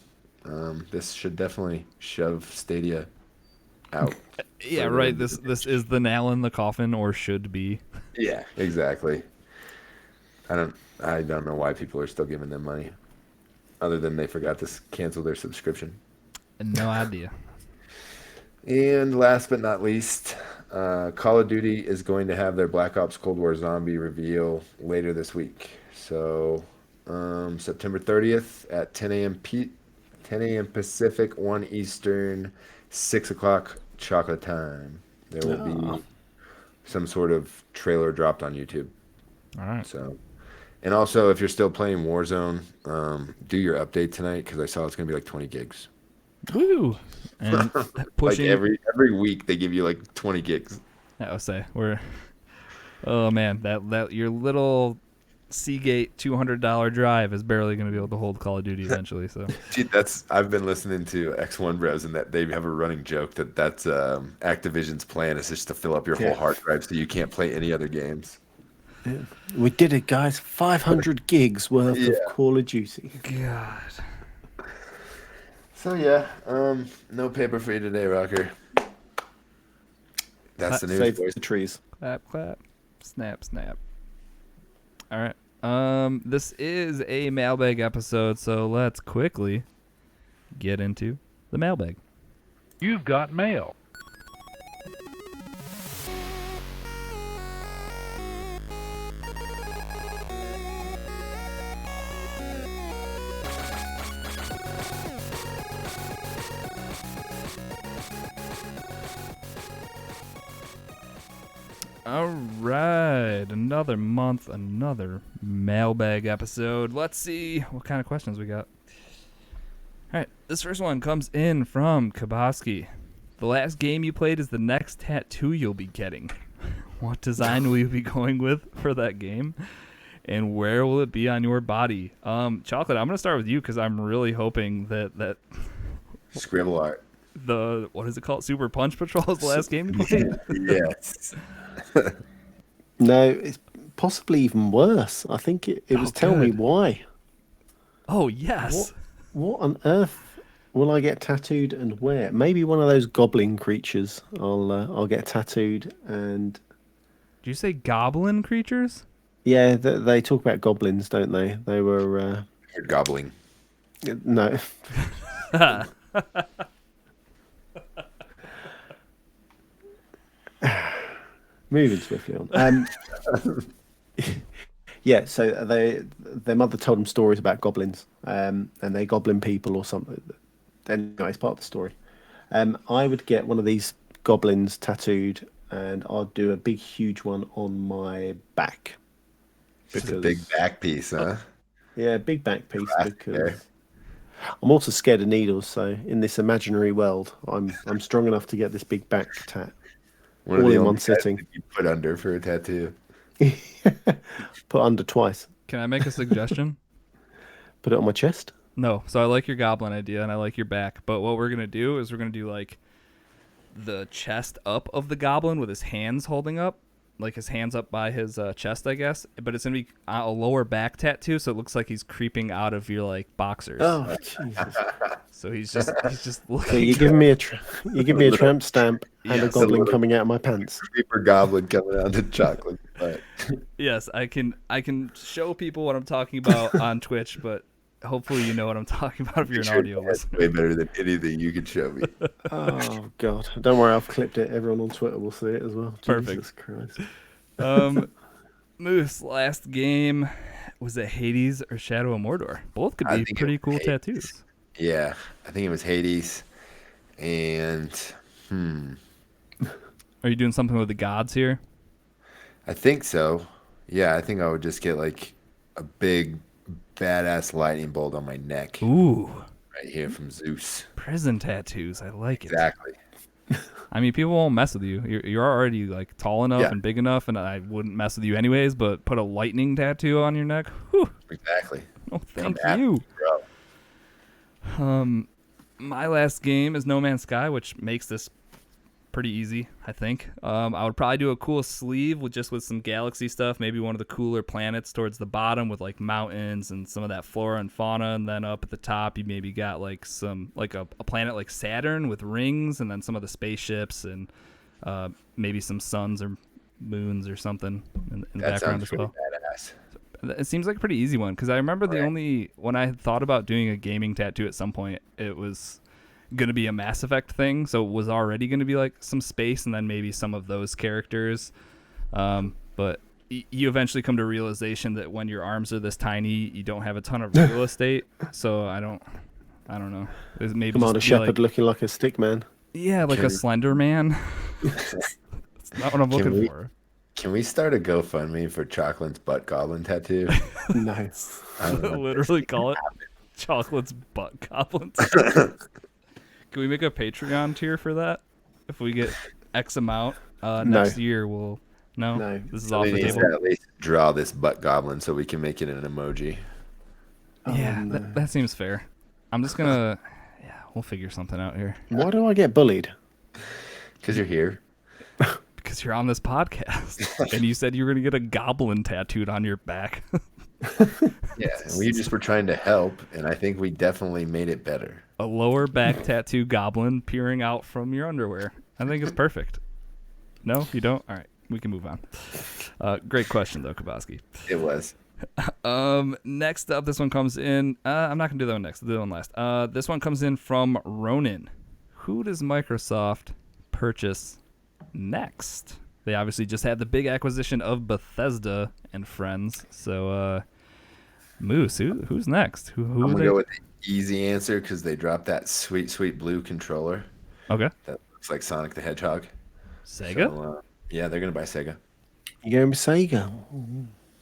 This should definitely shove Stadia out. Yeah, further right. into This is the nail in the coffin, or should be. Yeah, exactly. I don't know why people are still giving them money, other than they forgot to cancel their subscription. No idea. And last but not least, Call of Duty is going to have their Black Ops Cold War Zombie reveal later this week. So September 30th at 10 a.m. Pacific, 1 Eastern, 6 o'clock chocolate time. There will be some sort of trailer dropped on YouTube. All right. So, and also if you're still playing Warzone, do your update tonight because I saw it's going to be like 20 gigs. Woo! And pushing. Like every week they give you like 20 gigs. I would say we're. Oh man, that your little Seagate $200 drive is barely going to be able to hold Call of Duty eventually. So Dude, I've been listening to X1 Bros and that they have a running joke that's Activision's plan is just to fill up your whole hard drive so you can't play any other games. Yeah. We did it, guys. 500 gigs worth Yeah. of Call of Duty. God. So yeah, no paper for you today, Rocker. That's the news, Save boys. the trees. Clap, clap. Snap, snap. All right. This is a mailbag episode, so let's quickly get into the mailbag. You've got mail. All right, another month, another mailbag episode. Let's see what kind of questions we got. All right, this first one comes in from Kaboski. The last game you played is the next tattoo you'll be getting. What design will you be going with for that game? And where will it be on your body? Chocolate, I'm going to start with you because I'm really hoping that Scribble art. what is it called? Super Punch Patrol is the last game you played? Yes. No, it's possibly even worse. I think it was tell me good. why. Oh yes. What on earth will I get tattooed and where? Maybe one of those goblin creatures. I'll get tattooed and Did you say goblin creatures? yeah, they talk about goblins, don't they? They were You're gobbling. no. Moving swiftly on. Yeah, so their mother told them stories about goblins, and they goblin people or something. Anyway, it's part of the story. I would get one of these goblins tattooed, and I'd do a big, huge one on my back. It's a big back piece, huh? Yeah, big back piece Classic because there. I'm also scared of needles. So in this imaginary world, I'm strong enough to get this big back tat One of all the in only one guys sitting. that you put under for a tattoo. Put under twice. Can I make a suggestion? Put it on my chest. No. So I like your goblin idea and I like your back, but what we're gonna do is we're gonna do like the chest up of the goblin with his hands holding up, like his hands up by his chest, I guess. But it's gonna be a lower back tattoo, so it looks like he's creeping out of your like boxers. Oh Jesus! So he's just looking. So you're giving me a tramp stamp and a Yes. goblin coming out of my pants. Creeper goblin coming out of chocolate. But Yes, I can show people what I'm talking about on Twitch, but hopefully you know what I'm talking about if you're an audio that's listener. way better than anything you could show me. Oh God! Don't worry, I've clipped it. Everyone on Twitter will see it as well. Perfect. Jesus Christ! Moose, last game, was it Hades or Shadow of Mordor? Both could I be think pretty it cool was tattoos. Yeah, I think it was Hades. And Are you doing something with the gods here? I think so. Yeah, I think I would just get like a big badass lightning bolt on my neck Ooh, right here from Zeus. prison tattoos. I like it. Exactly. I mean, people won't mess with you. You're already like tall enough Yeah. and big enough, and I wouldn't mess with you anyways. But put a lightning tattoo on your neck. Whew. Exactly. Oh, thank Come at you. me, bro. My last game is No Man's Sky, which makes this pretty easy, I think. I would probably do a cool sleeve with some galaxy stuff, maybe one of the cooler planets towards the bottom with like mountains and some of that flora and fauna, and then up at the top you maybe got like some like a planet like Saturn with rings, and then some of the spaceships and maybe some suns or moons or something in the That background sounds as pretty well. badass. It seems like a pretty easy one because I remember when I had thought about doing a gaming tattoo at some point, it was gonna be a Mass Effect thing, so it was already gonna be like some space and then maybe some of those characters. But you eventually come to realization that when your arms are this tiny, you don't have a ton of real estate. So I don't know. It's maybe Commander just be Shepard looking like a stick man. like a Slender Man. That's not what I'm Can looking we- for. Can we start a GoFundMe for Chocolate's butt goblin tattoo? No. I don't know. Literally call it Chocolate's Butt Goblins. Can we make a Patreon tier for that? If we get X amount next year, we'll No. This is off We the need table. to at least draw this butt goblin so we can make it an emoji. Yeah, no. that seems fair. I'm just gonna we'll figure something out here Why do I get bullied? Because you're here. because you're on this podcast and you said you were gonna get a goblin tattooed on your back. Yeah, and we just were trying to help, and I think we definitely made it better. A lower back tattoo goblin peering out from your underwear. I think it's perfect. No, you don't? All right, we can move on. Great question though, Kaboski. It was. Next up, this one comes in. I'm not gonna do that one next. I'll do that one last. This one comes in from Ronan. Who does Microsoft purchase next? They obviously just had the big acquisition of Bethesda and friends. So, Moose, who's next? Who I'm are gonna they? go with the easy answer because they dropped that sweet, sweet blue controller Okay, that looks like Sonic the Hedgehog. Sega. So, yeah, they're gonna buy Sega. You going with Sega?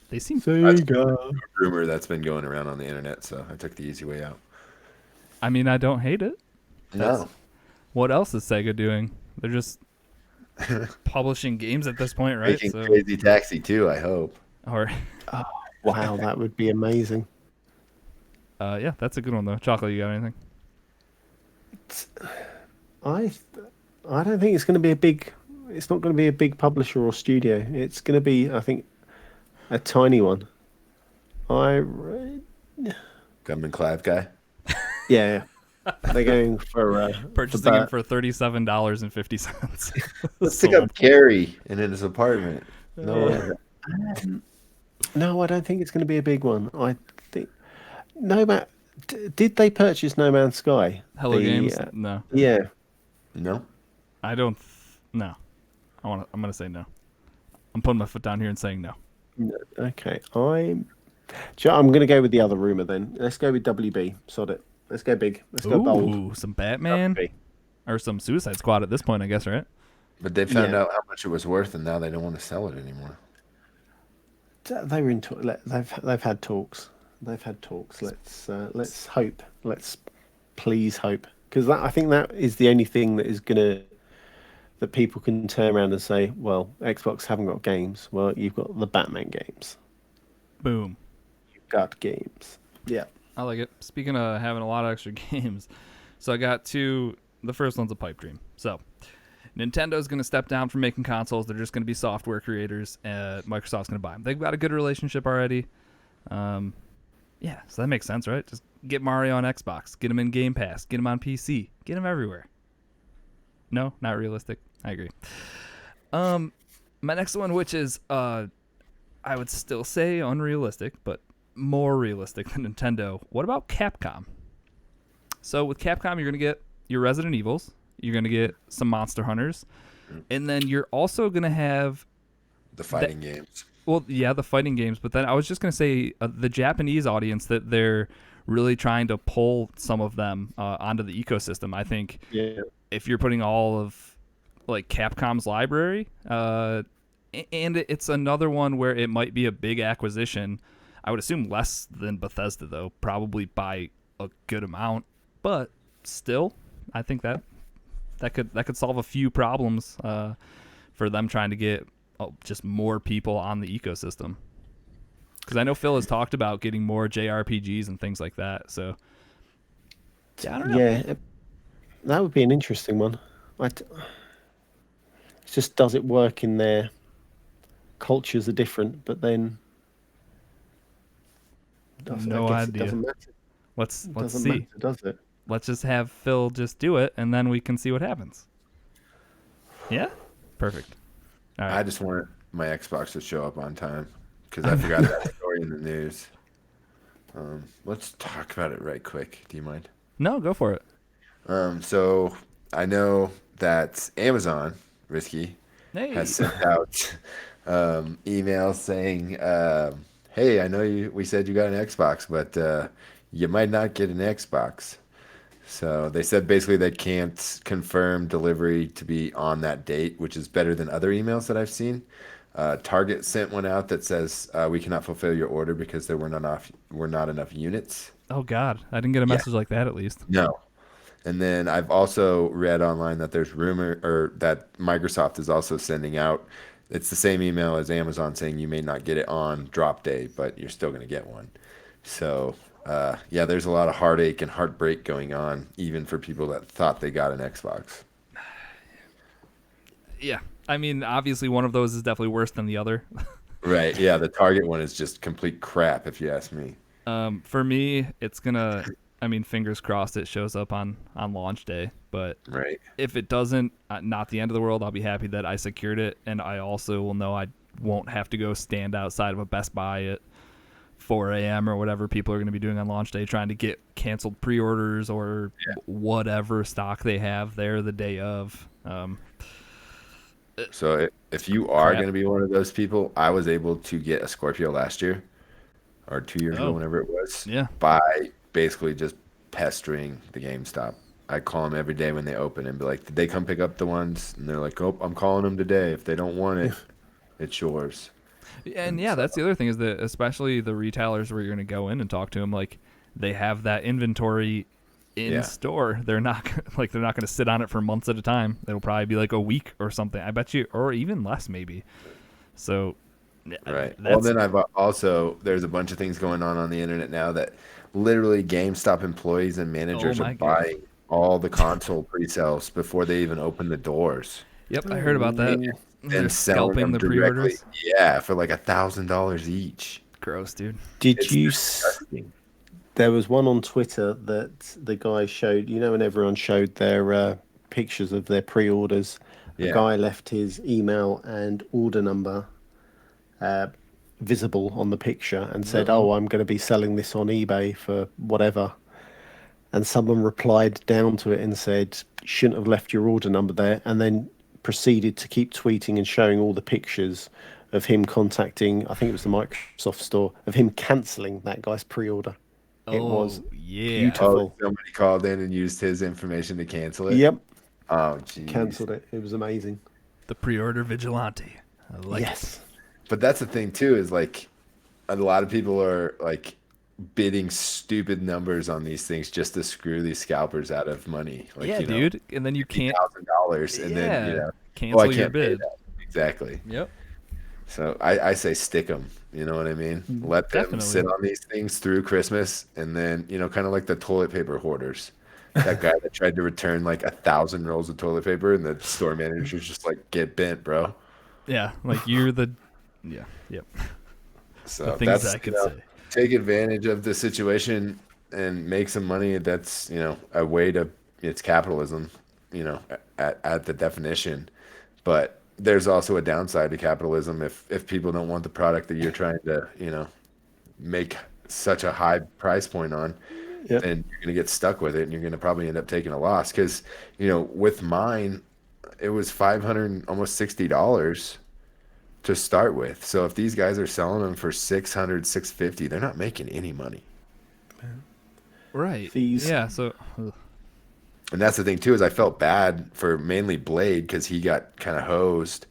They seem. Sega. Rumor that's been going around on the internet, so I took the easy way out. I mean, I don't hate it. No, What else is Sega doing? They're just publishing games at this point, right? making Crazy Taxi too. I hope. Or Wow, that would be amazing. yeah, that's a good one though. Chocolate, you got anything? I don't think it's going to be a big. It's not going to be a big publisher or studio. It's going to be, I think, A tiny one. I re- Gunman Clive guy. yeah, they're going for Purchasing him that. for $37.50. Let's pick Sold. up Gary in his apartment. No Uh, way. No, I don't think it's going to be a big one. I think No Man. Did they purchase No Man's Sky? Hello The Games? No. yeah. No. I don't. No. I'm gonna say no. I'm putting my foot down here and saying no. No, okay, I'm going to go with the other rumor then. Let's go with WB. Sod it. Let's go big. Let's go bold. Ooh, some Batman WB. or some Suicide Squad at this point, I guess, right? But they found Yeah. out how much it was worth, and now they don't want to sell it anymore. They were in. They've had talks. They've had talks. Let's hope. Let's please hope, because I think that is the only thing that people can turn around and say, well, Xbox haven't got games. Well, you've got the Batman games. Boom. You've got games. Yeah. I like it. Speaking of having a lot of extra games, so I got two. The first one's a pipe dream. So Nintendo's going to step down from making consoles. They're just going to be software creators. Microsoft's going to buy them. They've got a good relationship already. Yeah, so that makes sense, right? Just get Mario on Xbox. Get him in Game Pass. Get him on PC. Get him everywhere. No, not realistic. I agree. My next one, which is I would still say unrealistic, but more realistic than Nintendo. What about Capcom? So with Capcom, you're going to get your Resident Evils. You're going to get some Monster Hunters. And then you're also going to have... The fighting games. Well, yeah, the fighting games. But then I was just going to say the Japanese audience, that they're really trying to pull some of them onto the ecosystem. I think if you're putting all of like Capcom's library, and it's another one where it might be a big acquisition. I would assume less than Bethesda, though, probably by a good amount. But still, I think that could solve a few problems for them trying to get just more people on the ecosystem. Because I know Phil has talked about getting more JRPGs and things like that. So yeah, I don't know. Yeah, that would be an interesting one. It's just, does it work in their cultures are different, but then No I guess idea. It doesn't matter. Let's Doesn't see. matter, does it? Let's just have Phil just do it, and then we can see what happens. Yeah, perfect. All right. I just want my Xbox to show up on time because I forgot that story in the news. Let's talk about it right quick. Do you mind? No, go for it. So I know that Amazon, Risky, Hey. has sent out emails saying, "Hey, I know we said you got an Xbox, but you might not get an Xbox." So they said basically they can't confirm delivery to be on that date, which is better than other emails that I've seen. Target sent one out that says we cannot fulfill your order because there were not enough units. Oh God, I didn't get a message like that at least. No. And then I've also read online that there's rumor or that Microsoft is also sending out. It's the same email as Amazon saying you may not get it on drop day, but you're still going to get one. So yeah, there's a lot of heartache and heartbreak going on, even for people that thought they got an Xbox. Yeah, I mean, obviously one of those is definitely worse than the other. Right. Yeah, the Target one is just complete crap, if you ask me. For me, it's gonna. I mean, fingers crossed it shows up on launch day. But Right. if it doesn't, not the end of the world. I'll be happy that I secured it, and I also will know I won't have to go stand outside of a Best Buy at 4 a.m. or whatever people are going to be doing on launch day, trying to get canceled pre-orders or whatever stock they have there the day of. So if you are Crap. going to be one of those people, I was able to get a Scorpio last year or 2 years ago, Oh. whenever it was, Yeah. by basically just pestering the GameStop. I call them every day when they open and be like, did they come pick up the ones? And they're like, oh, I'm calling them today. If they don't want it, it's yours. And yeah, that's the other thing is that especially the retailers where you're going to go in and talk to them, like they have that inventory in store. They're not they're not going to sit on it for months at a time. It'll probably be like a week or something. I bet you, or even less maybe. So, Right. Well, then I've also, there's a bunch of things going on the internet now that literally GameStop employees and managers my are God. buying all the console pre-sales before they even open the doors. Yep, I heard about that. They're selling scalping them the directly. pre-orders. Yeah, for like $1,000 each. Gross, dude. Did It's you? disgusting. There was one on Twitter that the guy showed. You know, when everyone showed their pictures of their pre-orders, a Yeah. guy left his email and order number visible on the picture and said, Uh-oh. "Oh, I'm going to be selling this on eBay for whatever." And someone replied down to it and said, "Shouldn't have left your order number there," and then proceeded to keep tweeting and showing all the pictures of him contacting, I think it was the Microsoft store, of him cancelling that guy's pre-order. It was Oh, yeah. Oh, beautiful. somebody called in and used his information to cancel it. Yep, Oh, jeez. cancelled it. It was amazing. The pre-order vigilante. I like it. Yes. But that's the thing too, is like a lot of people are like bidding stupid numbers on these things just to screw these scalpers out of money. Like, Yeah, you know, dude. And then you can't. $50,000 and then, you Yeah. know, oh, Cancel I your can't pay bid. that. Exactly. Yep. So I say stick them. You know what I mean? Let them Definitely. sit on these things through Christmas, and then, you know, kind of like the toilet paper hoarders. That guy that tried to return like 1,000 rolls of toilet paper, and the store manager's just like, "Get bent, bro." Yeah. Like you're the. Yeah. Yep. The So things that's, I could say. take advantage of the situation and make some money. That's, you know, a way to, it's capitalism, you know, at the definition. But there's also a downside to capitalism if people don't want the product that you're trying to, you know, make such a high price point on, Yep. then you're going to get stuck with it and you're going to probably end up taking a loss. Because, you know, with mine, it was 500, almost $60 to start with. So if these guys are selling them for 600, 650, they're not making any money. Right. Fees. Yeah. So. Ugh. And that's the thing too, is I felt bad for mainly Blade because he got kind of hosed.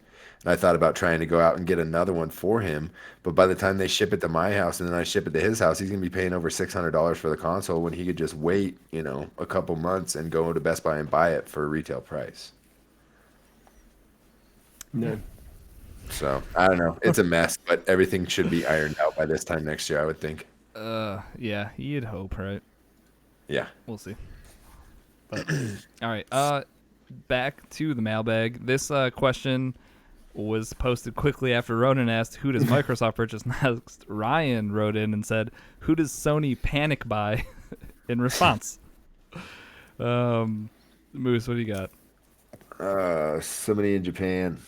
And I thought about trying to go out and get another one for him. But by the time they ship it to my house and then I ship it to his house, he's gonna be paying over $600 for the console when he could just wait, you know, a couple months and go to Best Buy and buy it for a retail price. No. So I don't know. It's a mess, but everything should be ironed out by this time next year, I would think. Yeah. You'd hope, right? Yeah. We'll see. But, all right. Back to the mailbag. This question was posted quickly after Ronan asked, "Who does Microsoft purchase next?" Ryan wrote in and said, "Who does Sony panic buy?" in response. Moose, what do you got? Somebody in Japan,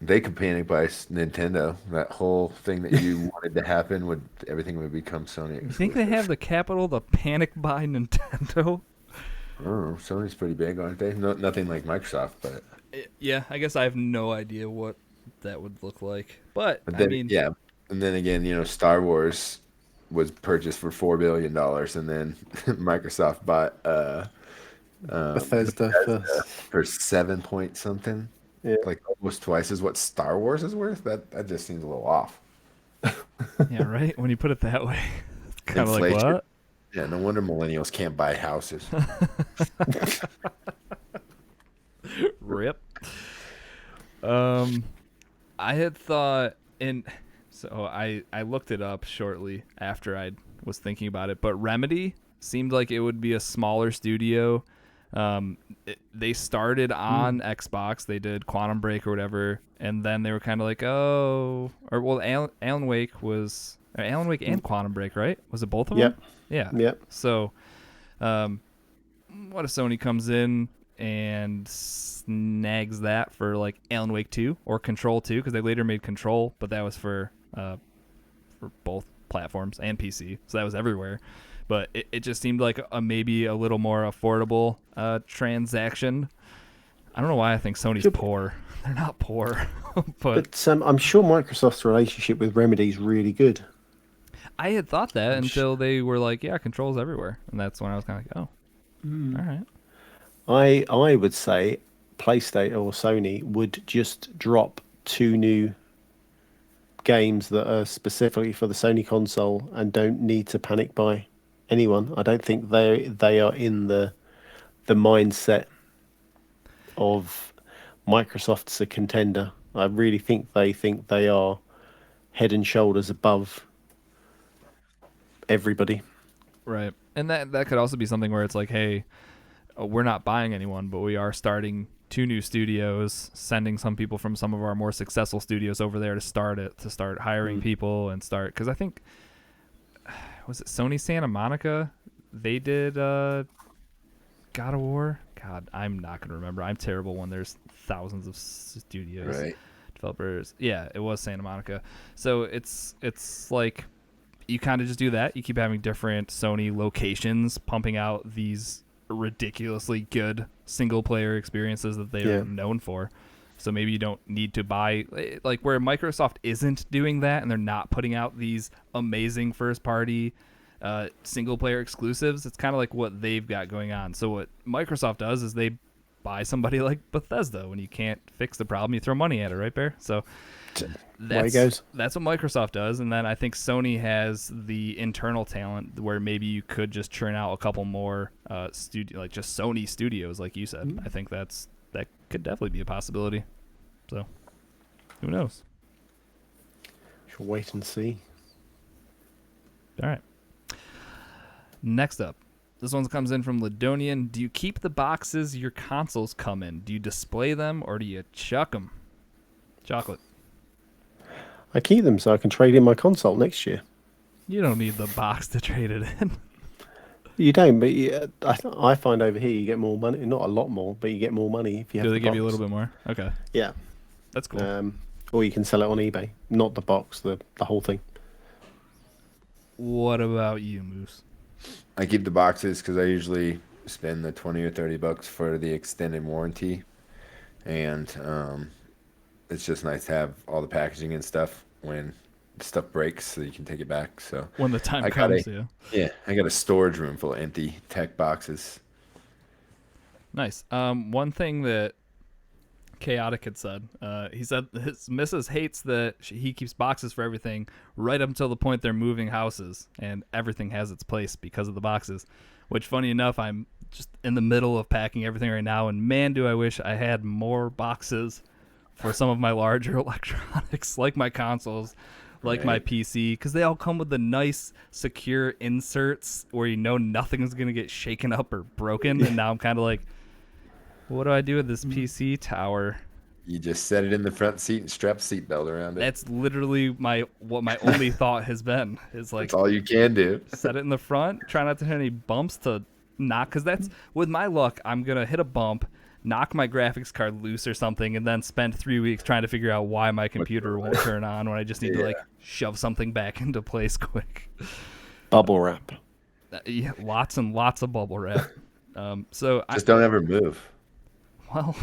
they could panic buy Nintendo. That whole thing that you wanted to happen would everything would become Sony You think they have the capital to panic buy Nintendo? Oh, Sony's pretty big, aren't they? No, nothing like Microsoft, but Yeah, I guess I have no idea what that would look like. But then I mean, yeah, and then again, you know, Star Wars was purchased for $4 billion, and then Microsoft bought Bethesda for 7 point something, Yeah. like almost twice as what Star Wars is worth. That just seems a little off. yeah, right. When you put it that way, it's kind of like Inflation. what? Yeah, no wonder millennials can't buy houses. Rip. I had thought, and so I looked it up shortly after I was thinking about it, but Remedy seemed like it would be a smaller studio. They started on Xbox. They did Quantum Break or whatever, and then they were kind of like, Alan Wake was Alan Wake and Quantum Break, right? Was it both of them? Yep. Yeah. Yep. So, what if Sony comes in and snags that for like Alan Wake 2 or Control 2, because they later made Control, but that was for both platforms and PC, so that was everywhere. But it just seemed like maybe a little more affordable transaction. I don't know why I think Sony's poor. They're not poor, but But I'm sure Microsoft's relationship with Remedy is really good. I had thought that until they were like, yeah, Control's everywhere, and that's when I was kind of like, oh, all right. I would say PlayStation or Sony would just drop 2 new games that are specifically for the Sony console and don't need to panic buy anyone. I don't think they are in the mindset of Microsoft's a contender. I really think they are head and shoulders above everybody. Right. And that could also be something where it's like, hey, we're not buying anyone, but we are starting 2 new studios, sending some people from some of our more successful studios over there to start hiring people and start, because I think, was it Sony Santa Monica? They did God of War. God, I'm not gonna remember. I'm terrible when there's thousands of studios, Right. developers. Yeah, it was Santa Monica. So it's like you kind of just do that. You keep having different Sony locations pumping out these ridiculously good single player experiences that they're known for. So maybe you don't need to buy, like where Microsoft isn't doing that and they're not putting out these amazing first party single player exclusives. It's kind of like what they've got going on. So what Microsoft does is they buy somebody like Bethesda. When you can't fix the problem, you throw money at it, right, Bear? So that's what Microsoft does. And then I think Sony has the internal talent where maybe you could just churn out a couple more like just Sony studios, like you said. I think that could definitely be a possibility. So who knows? Should wait and see. All right. Next up, this one comes in from Ladonian. Do you keep the boxes your consoles come in? Do you display them or do you chuck them? Chocolate. I keep them so I can trade in my console next year. You don't need the box to trade it in. You don't, but I find over here you get more money. Not a lot more, but you get more money if you have Do the they give box. you a little bit more? Okay. Yeah. That's cool. Or you can sell it on eBay. Not the box, the whole thing. What about you, Moose? I keep the boxes because I usually spend the $20 or $30 for the extended warranty, and it's just nice to have all the packaging and stuff when stuff breaks, so you can take it back. So When the time I comes, yeah, I got a storage room full of empty tech boxes. Nice. One thing that Chaotic had said, he said his missus hates that he keeps boxes for everything right up until the point they're moving houses and everything has its place because of the boxes, which funny enough, I'm just in the middle of packing everything right now, and man, do I wish I had more boxes for some of my larger electronics, like my consoles, like my PC, because they all come with the nice secure inserts where you know nothing's going to get shaken up or broken. And now I'm kind of like, what do I do with this PC tower? You just set it in the front seat and strap a seatbelt around it. That's literally what my only thought has been. Is like, That's all you can do. set it in the front, try not to hit any bumps to knock, because that's, with my luck, I'm going to hit a bump, knock my graphics card loose or something, and then spend 3 weeks trying to figure out why my computer won't turn on when I just need to like shove something back into place quick. Bubble wrap. Yeah, lots and lots of bubble wrap. So Just don't ever move. Well,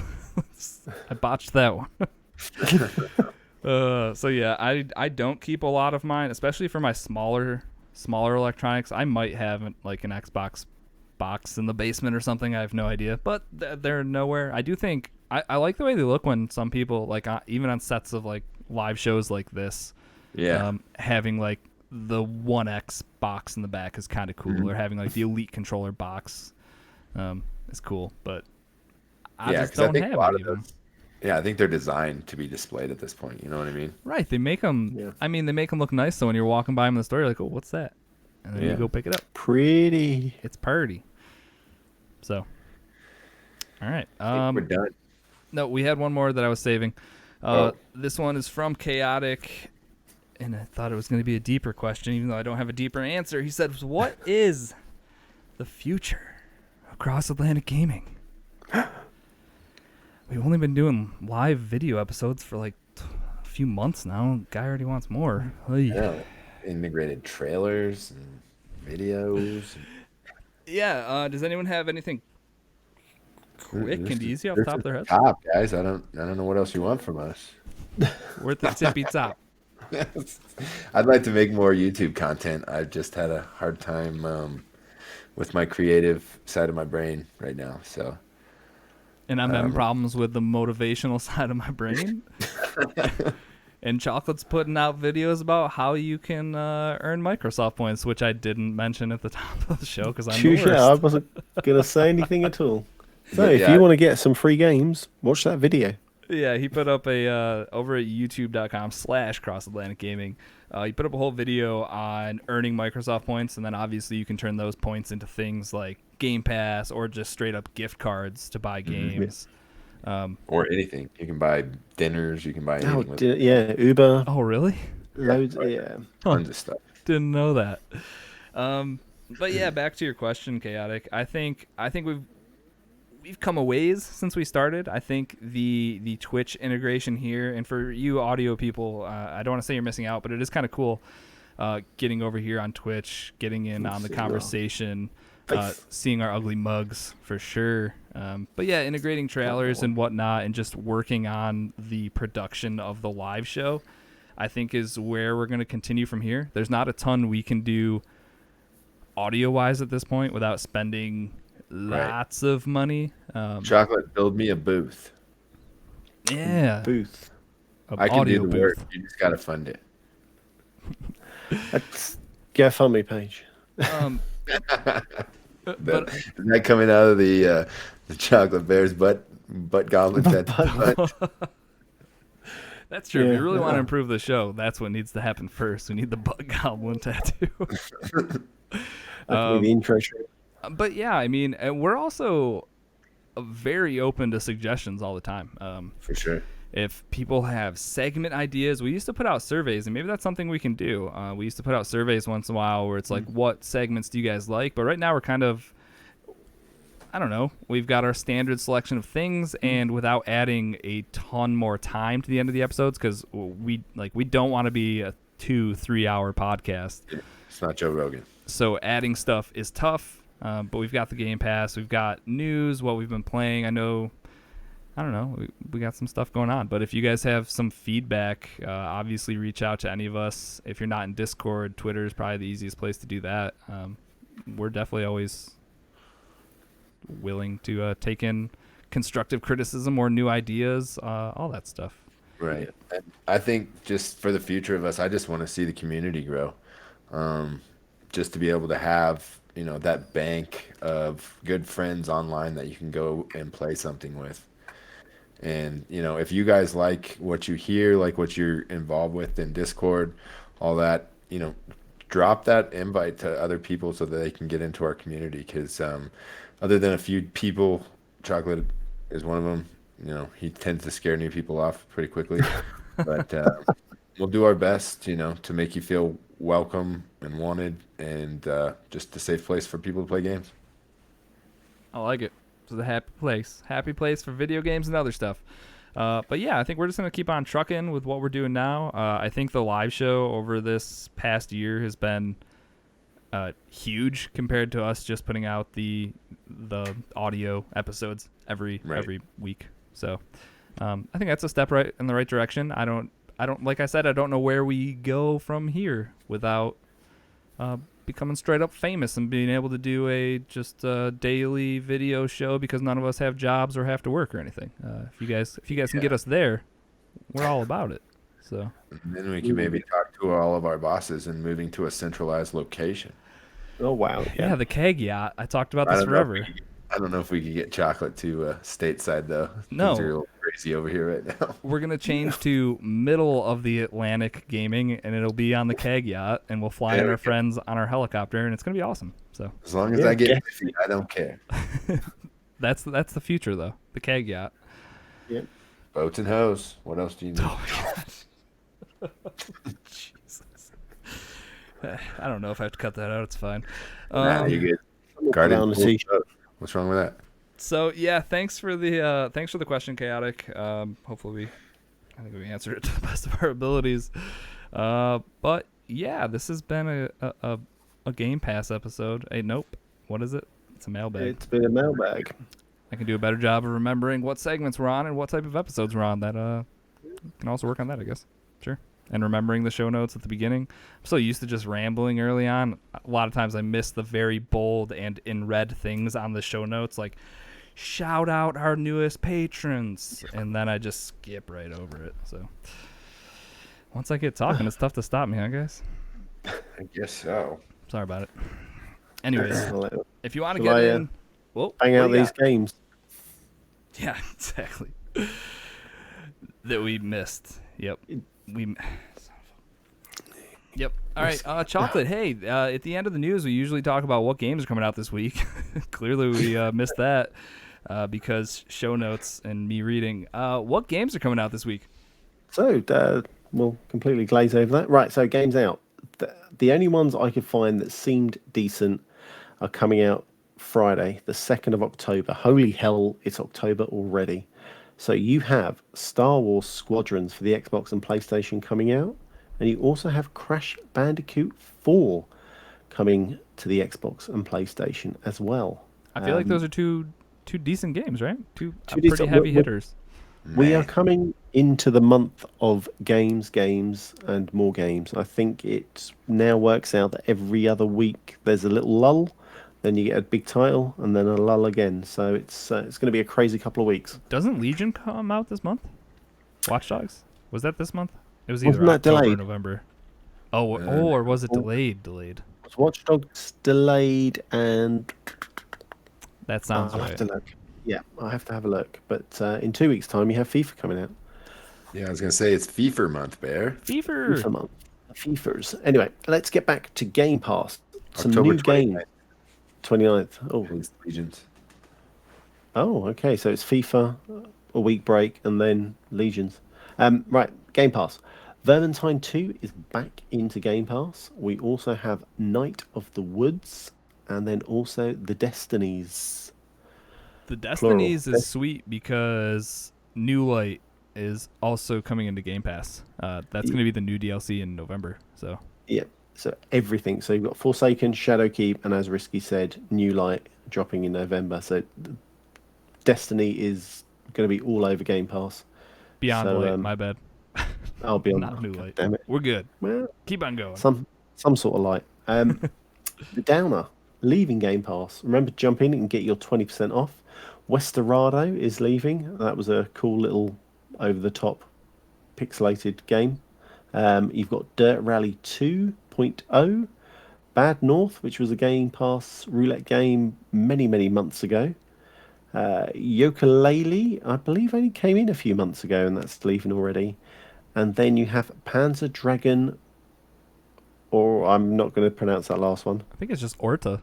I botched that one. So yeah, I don't keep a lot of mine, especially for my smaller electronics. I might have like an Xbox box in the basement or something. I have no idea, but they're nowhere. I do think I like the way they look when some people, like even on sets of like live shows like this, having like the 1X box in the back is kind of cool, or having like the Elite controller box is cool, but I just don't have any of them. Yeah, I think they're designed to be displayed at this point. You know what I mean? Right. They make them. Yeah. I mean, they make them look nice. So when you're walking by them in the store, you're like, "Oh, what's that?" And then you go pick it up. Pretty. It's pretty. So, all right. We're done. No, we had one more that I was saving. This one is from Chaotic, and I thought it was going to be a deeper question, even though I don't have a deeper answer. He said, "What is the future of cross-Atlantic gaming?" We've only been doing live video episodes for like a few months now. Guy already wants more. Yeah, integrated trailers and videos. Yeah. Does anyone have anything quick and easy off the top of their head? Top guys, I don't know what else you want from us. We're at the tippy top. I'd like to make more YouTube content. I've just had a hard time with my creative side of my brain right now. So. And I'm having problems with the motivational side of my brain. And Chocolate's putting out videos about how you can earn Microsoft points, which I didn't mention at the top of the show because I'm the worst. I wasn't going to say anything at all. So if you want to get some free games, watch that video. Yeah, he put up a over at youtube.com/crossatlanticgaming. He put up a whole video on earning Microsoft points, and then obviously you can turn those points into things like Game Pass or just straight up gift cards to buy games. Or anything. You can buy dinners. You can buy Oh, anything with yeah, Uber, Oh, really? loads. right. Yeah, Tons of stuff. Didn't know that. But yeah, back to your question, Chaotic. I think we've come a ways since we started. I think the Twitch integration here, and for you audio people, I don't want to say you're missing out, but it is kind of cool getting over here on Twitch, getting in on the See, conversation, Face. seeing our ugly mugs for sure. But yeah, integrating trailers and whatnot, and just working on the production of the live show, I think is where we're going to continue from here. There's not a ton we can do audio-wise at this point without spending lots of money. Chocolate, build me a booth. Yeah, booth. an I can do audio the work. booth. You just got to fund it. Let's get a FundMe page. But Is that coming out of the chocolate bear's butt goblin tattoo? that's true. If Yeah, you really want to yeah. improve the show, that's what needs to happen first. We need the Bug Goblin tattoo. That could be the intro show. But yeah, I mean, and we're also very open to suggestions all the time. For sure. If people have segment ideas, we used to put out surveys, and maybe that's something we can do. We used to put out surveys once in a while where it's like, what segments do you guys like? But right now we're kind of, I don't know, we've got our standard selection of things, and without adding a ton more time to the end of the episodes, because we don't want to be a 2-3 hour podcast. It's not Joe Rogan. So adding stuff is tough, but we've got the Game Pass, we've got news, what we've been playing. I don't know, we got some stuff going on. But if you guys have some feedback, obviously reach out to any of us. If you're not in Discord, Twitter is probably the easiest place to do that. We're definitely always willing to take in constructive criticism or new ideas, all that stuff. Right. And I think just for the future of us, I just want to see the community grow. Just to be able to have, that bank of good friends online that you can go and play something with. And, if you guys like what you hear, like what you're involved with in Discord, all that, drop that invite to other people so that they can get into our community. Because other than a few people, Chocolate is one of them. He tends to scare new people off pretty quickly. But we'll do our best, to make you feel welcome and wanted, and just a safe place for people to play games. I like it. It's a happy place for video games and other stuff. But yeah, I think we're just going to keep on trucking with what we're doing now. I think the live show over this past year has been huge compared to us just putting out the audio episodes every week. So I think that's a step right in the right direction. I don't like I said, I don't know where we go from here without becoming straight up famous and being able to do a daily video show, because none of us have jobs or have to work or anything. If you guys can get us there, we're all about it. So And then we can maybe talk to all of our bosses and moving to a centralized location. Oh wow! yeah, the keg yacht. I talked about this I don't know if forever. I don't know if we could get Chocolate to stateside though. No. Things are a little crazy over here right now. We're gonna change to middle of the Atlantic gaming, and it'll be on the keg yacht, and we'll fly in our friends on our helicopter, and it's gonna be awesome. So As long as Yeah, I get yeah. 50, I don't care. that's the future, though. The keg yacht. Yep. Boats and hoes. What else do you need? Jesus. I don't know if I have to cut that out. It's fine. Nah, you get Down guarded. the sea. What's wrong with that? So yeah, thanks for the question, Chaotic. Hopefully, I think we answered it to the best of our abilities. But yeah, this has been a Game Pass episode. Hey, nope. What is it? It's a mailbag. It's been a mailbag. I can do a better job of remembering what segments we're on and what type of episodes we're on. That can also work on that, I guess. Sure. And remembering the show notes at the beginning. I'm so used to just rambling early on. A lot of times I miss the very bold and in red things on the show notes, like shout out our newest patrons, and then I just skip right over it. So once I get talking, it's tough to stop me, huh, guys? I guess so. Sorry about it. Anyways, if you want to Shall get I, in, whoa, Hang what out do you these got? games. Yeah, exactly. That we missed. Yep. Yep. All right, Chocolate. Hey, at the end of the news, we usually talk about what games are coming out this week. Clearly, we missed that. because show notes and me reading. What games are coming out this week? So we'll completely glaze over that. Right, so games out. The only ones I could find that seemed decent are coming out Friday, the 2nd of October. Holy hell, it's October already. So you have Star Wars Squadrons for the Xbox and PlayStation coming out, and you also have Crash Bandicoot 4 coming to the Xbox and PlayStation as well. I feel like those are two decent games, right? Two Two pretty decent- heavy we- hitters. We are Man. coming into the month of games, and more games. I think it now works out that every other week there's a little lull, then you get a big title, and then a lull again. So it's going to be a crazy couple of weeks. Doesn't Legion come out this month? Watch Dogs? Was that this month? It was Wasn't either that October or delayed? November. Oh, Uh, or was it delayed? Delayed. Was Watch Dogs delayed, and That sounds I'll right. have to look. Yeah, I have to have a look. But in 2 weeks' time, you have FIFA coming out. Yeah, I was gonna say it's FIFA month, Bear. Fever. FIFA month. FIFAs. Anyway, let's get back to Game Pass. Some October new games. 29th. Oh, Against Legions. Oh, okay. So it's FIFA, a week break, and then Legions. Right, Game Pass. Vermintide 2 is back into Game Pass. We also have Night of the Woods, and then also The Destinies. The Plural. Destinies is sweet because New Light is also coming into Game Pass. That's going to be the new DLC in November. So Yeah, so everything. So you've got Forsaken, Shadowkeep, and as Risky said, New Light dropping in November. So Destiny is going to be all over Game Pass. Beyond So, Light, my bad. I'll be on Not New God Light. Damn it. We're good. Well, Keep on going. some sort of light. The Downer leaving Game Pass. Remember to jump in and get your 20% off. Westerado is leaving. That was a cool little over the top pixelated game. You've got Dirt Rally 2.0, Bad North, which was a Game Pass roulette game many months ago. Yooka-Laylee, I believe, only came in a few months ago, and that's leaving already. And then you have Panzer Dragon, or I'm not going to pronounce that last one. I think it's just Orta,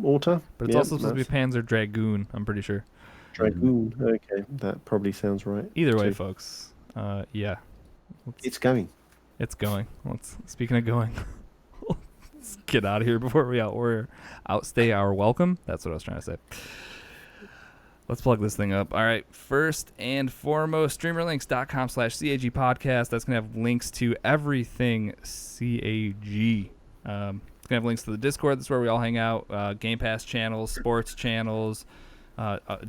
Orta, but it's also supposed to be Panzer Dragoon, I'm pretty sure. Dragoon. Okay, that probably sounds right. Either way, too. folks. Yeah. It's going. It's going. Speaking of going, let's get out of here before we outstay our welcome. That's what I was trying to say. Let's plug this thing up. All right. First and foremost, streamerlinks.com/CAG podcast. That's going to have links to everything CAG. It's going to have links to the Discord. That's where we all hang out. Game Pass channels, sports channels,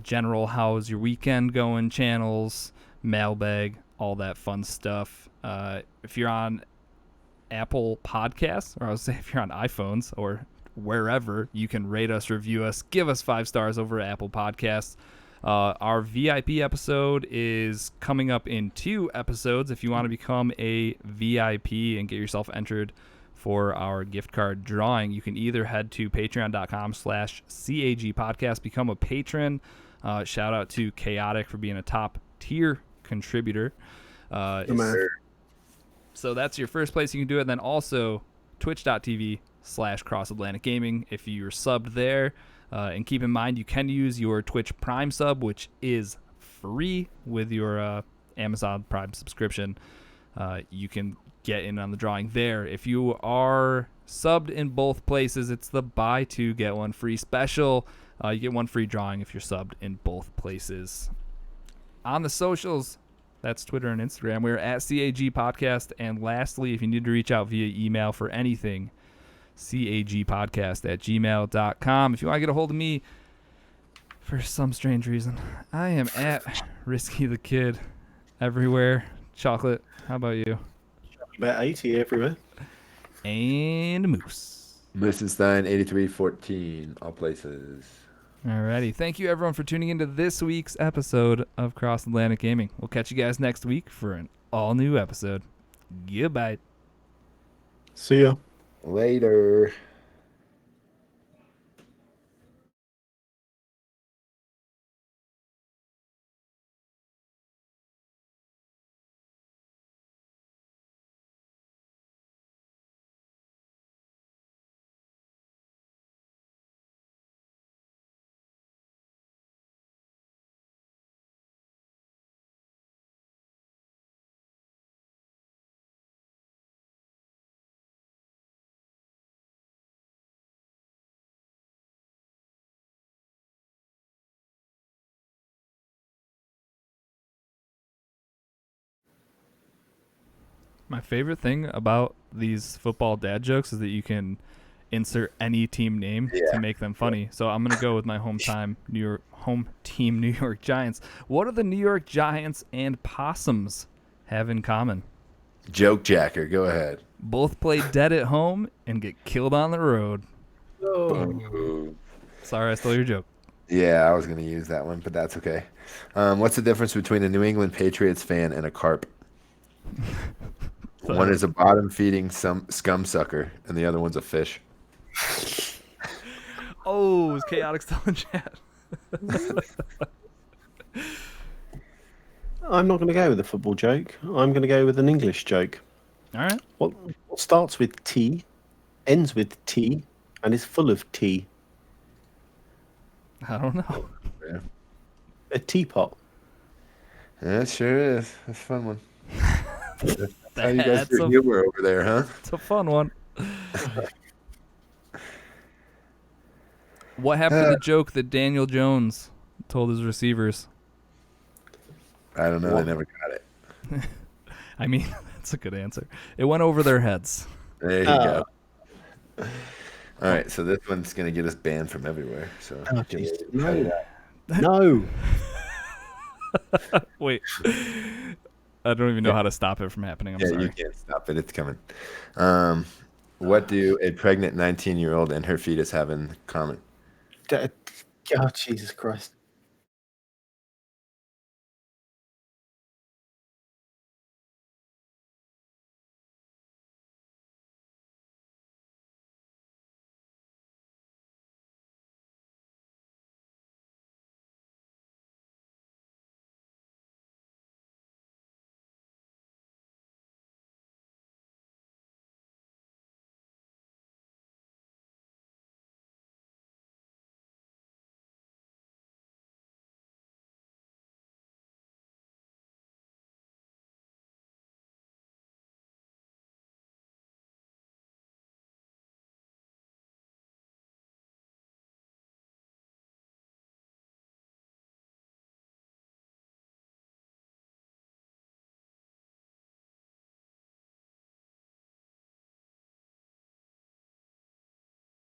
general how's your weekend going channels, mailbag, all that fun stuff. If you're on Apple Podcasts, or I would say if you're on iPhones or wherever, you can rate us, review us, give us 5 stars over at Apple Podcasts. Our VIP episode is coming up in 2 episodes. If you want to become a VIP and get yourself entered for our gift card drawing, you can either head to patreon.com/CAG podcast, become a patron. Shout out to Chaotic for being a top tier contributor. So that's your first place you can do it. And then also twitch.tv/CrossAtlanticGaming if you're subbed there. And keep in mind, you can use your Twitch Prime sub, which is free with your Amazon Prime subscription. You can get in on the drawing there. If you are subbed in both places, it's the buy 2, get 1 free special. You get 1 free drawing if you're subbed in both places. On the socials, that's Twitter and Instagram, we're at CAG Podcast. And lastly, if you need to reach out via email for anything, cagpodcast@gmail.com. If you want to get a hold of me for some strange reason, I am at Risky the Kid everywhere. Chocolate, how about you? About 80 everywhere. And Moose. Moosenstein 8314, all places. Alrighty. Thank you, everyone, for tuning into this week's episode of Cross Atlantic Gaming. We'll catch you guys next week for an all-new episode. Goodbye. See ya. Later. My favorite thing about these football dad jokes is that you can insert any team name to make them funny. So I'm gonna go with my home team, New York Giants. What do the New York Giants and Possums have in common? Joke Jacker, go ahead. Both play dead at home and get killed on the road. Boom. Sorry, I stole your joke. Yeah, I was going to use that one, but that's okay. What's the difference between a New England Patriots fan and a carp? One is a bottom-feeding scum sucker, and the other one's a fish. Oh, it's chaotic still in chat. I'm not going to go with a football joke. I'm going to go with an English joke. All right. What starts with T, ends with T, and is full of tea? I don't know. Yeah, A teapot. it sure is. That's a fun one. How you guys That's do humor over there, huh? It's a fun one. What happened to the joke that Daniel Jones told his receivers? I don't know. They never got it. I mean, that's a good answer. It went over their heads. There you go. All right, so this one's going to get us banned from everywhere. So No. No. Wait. I don't even know how to stop it from happening. I'm sorry. You can't stop it. It's coming. What do a pregnant 19-year-old and her fetus have in common? Oh, Jesus Christ.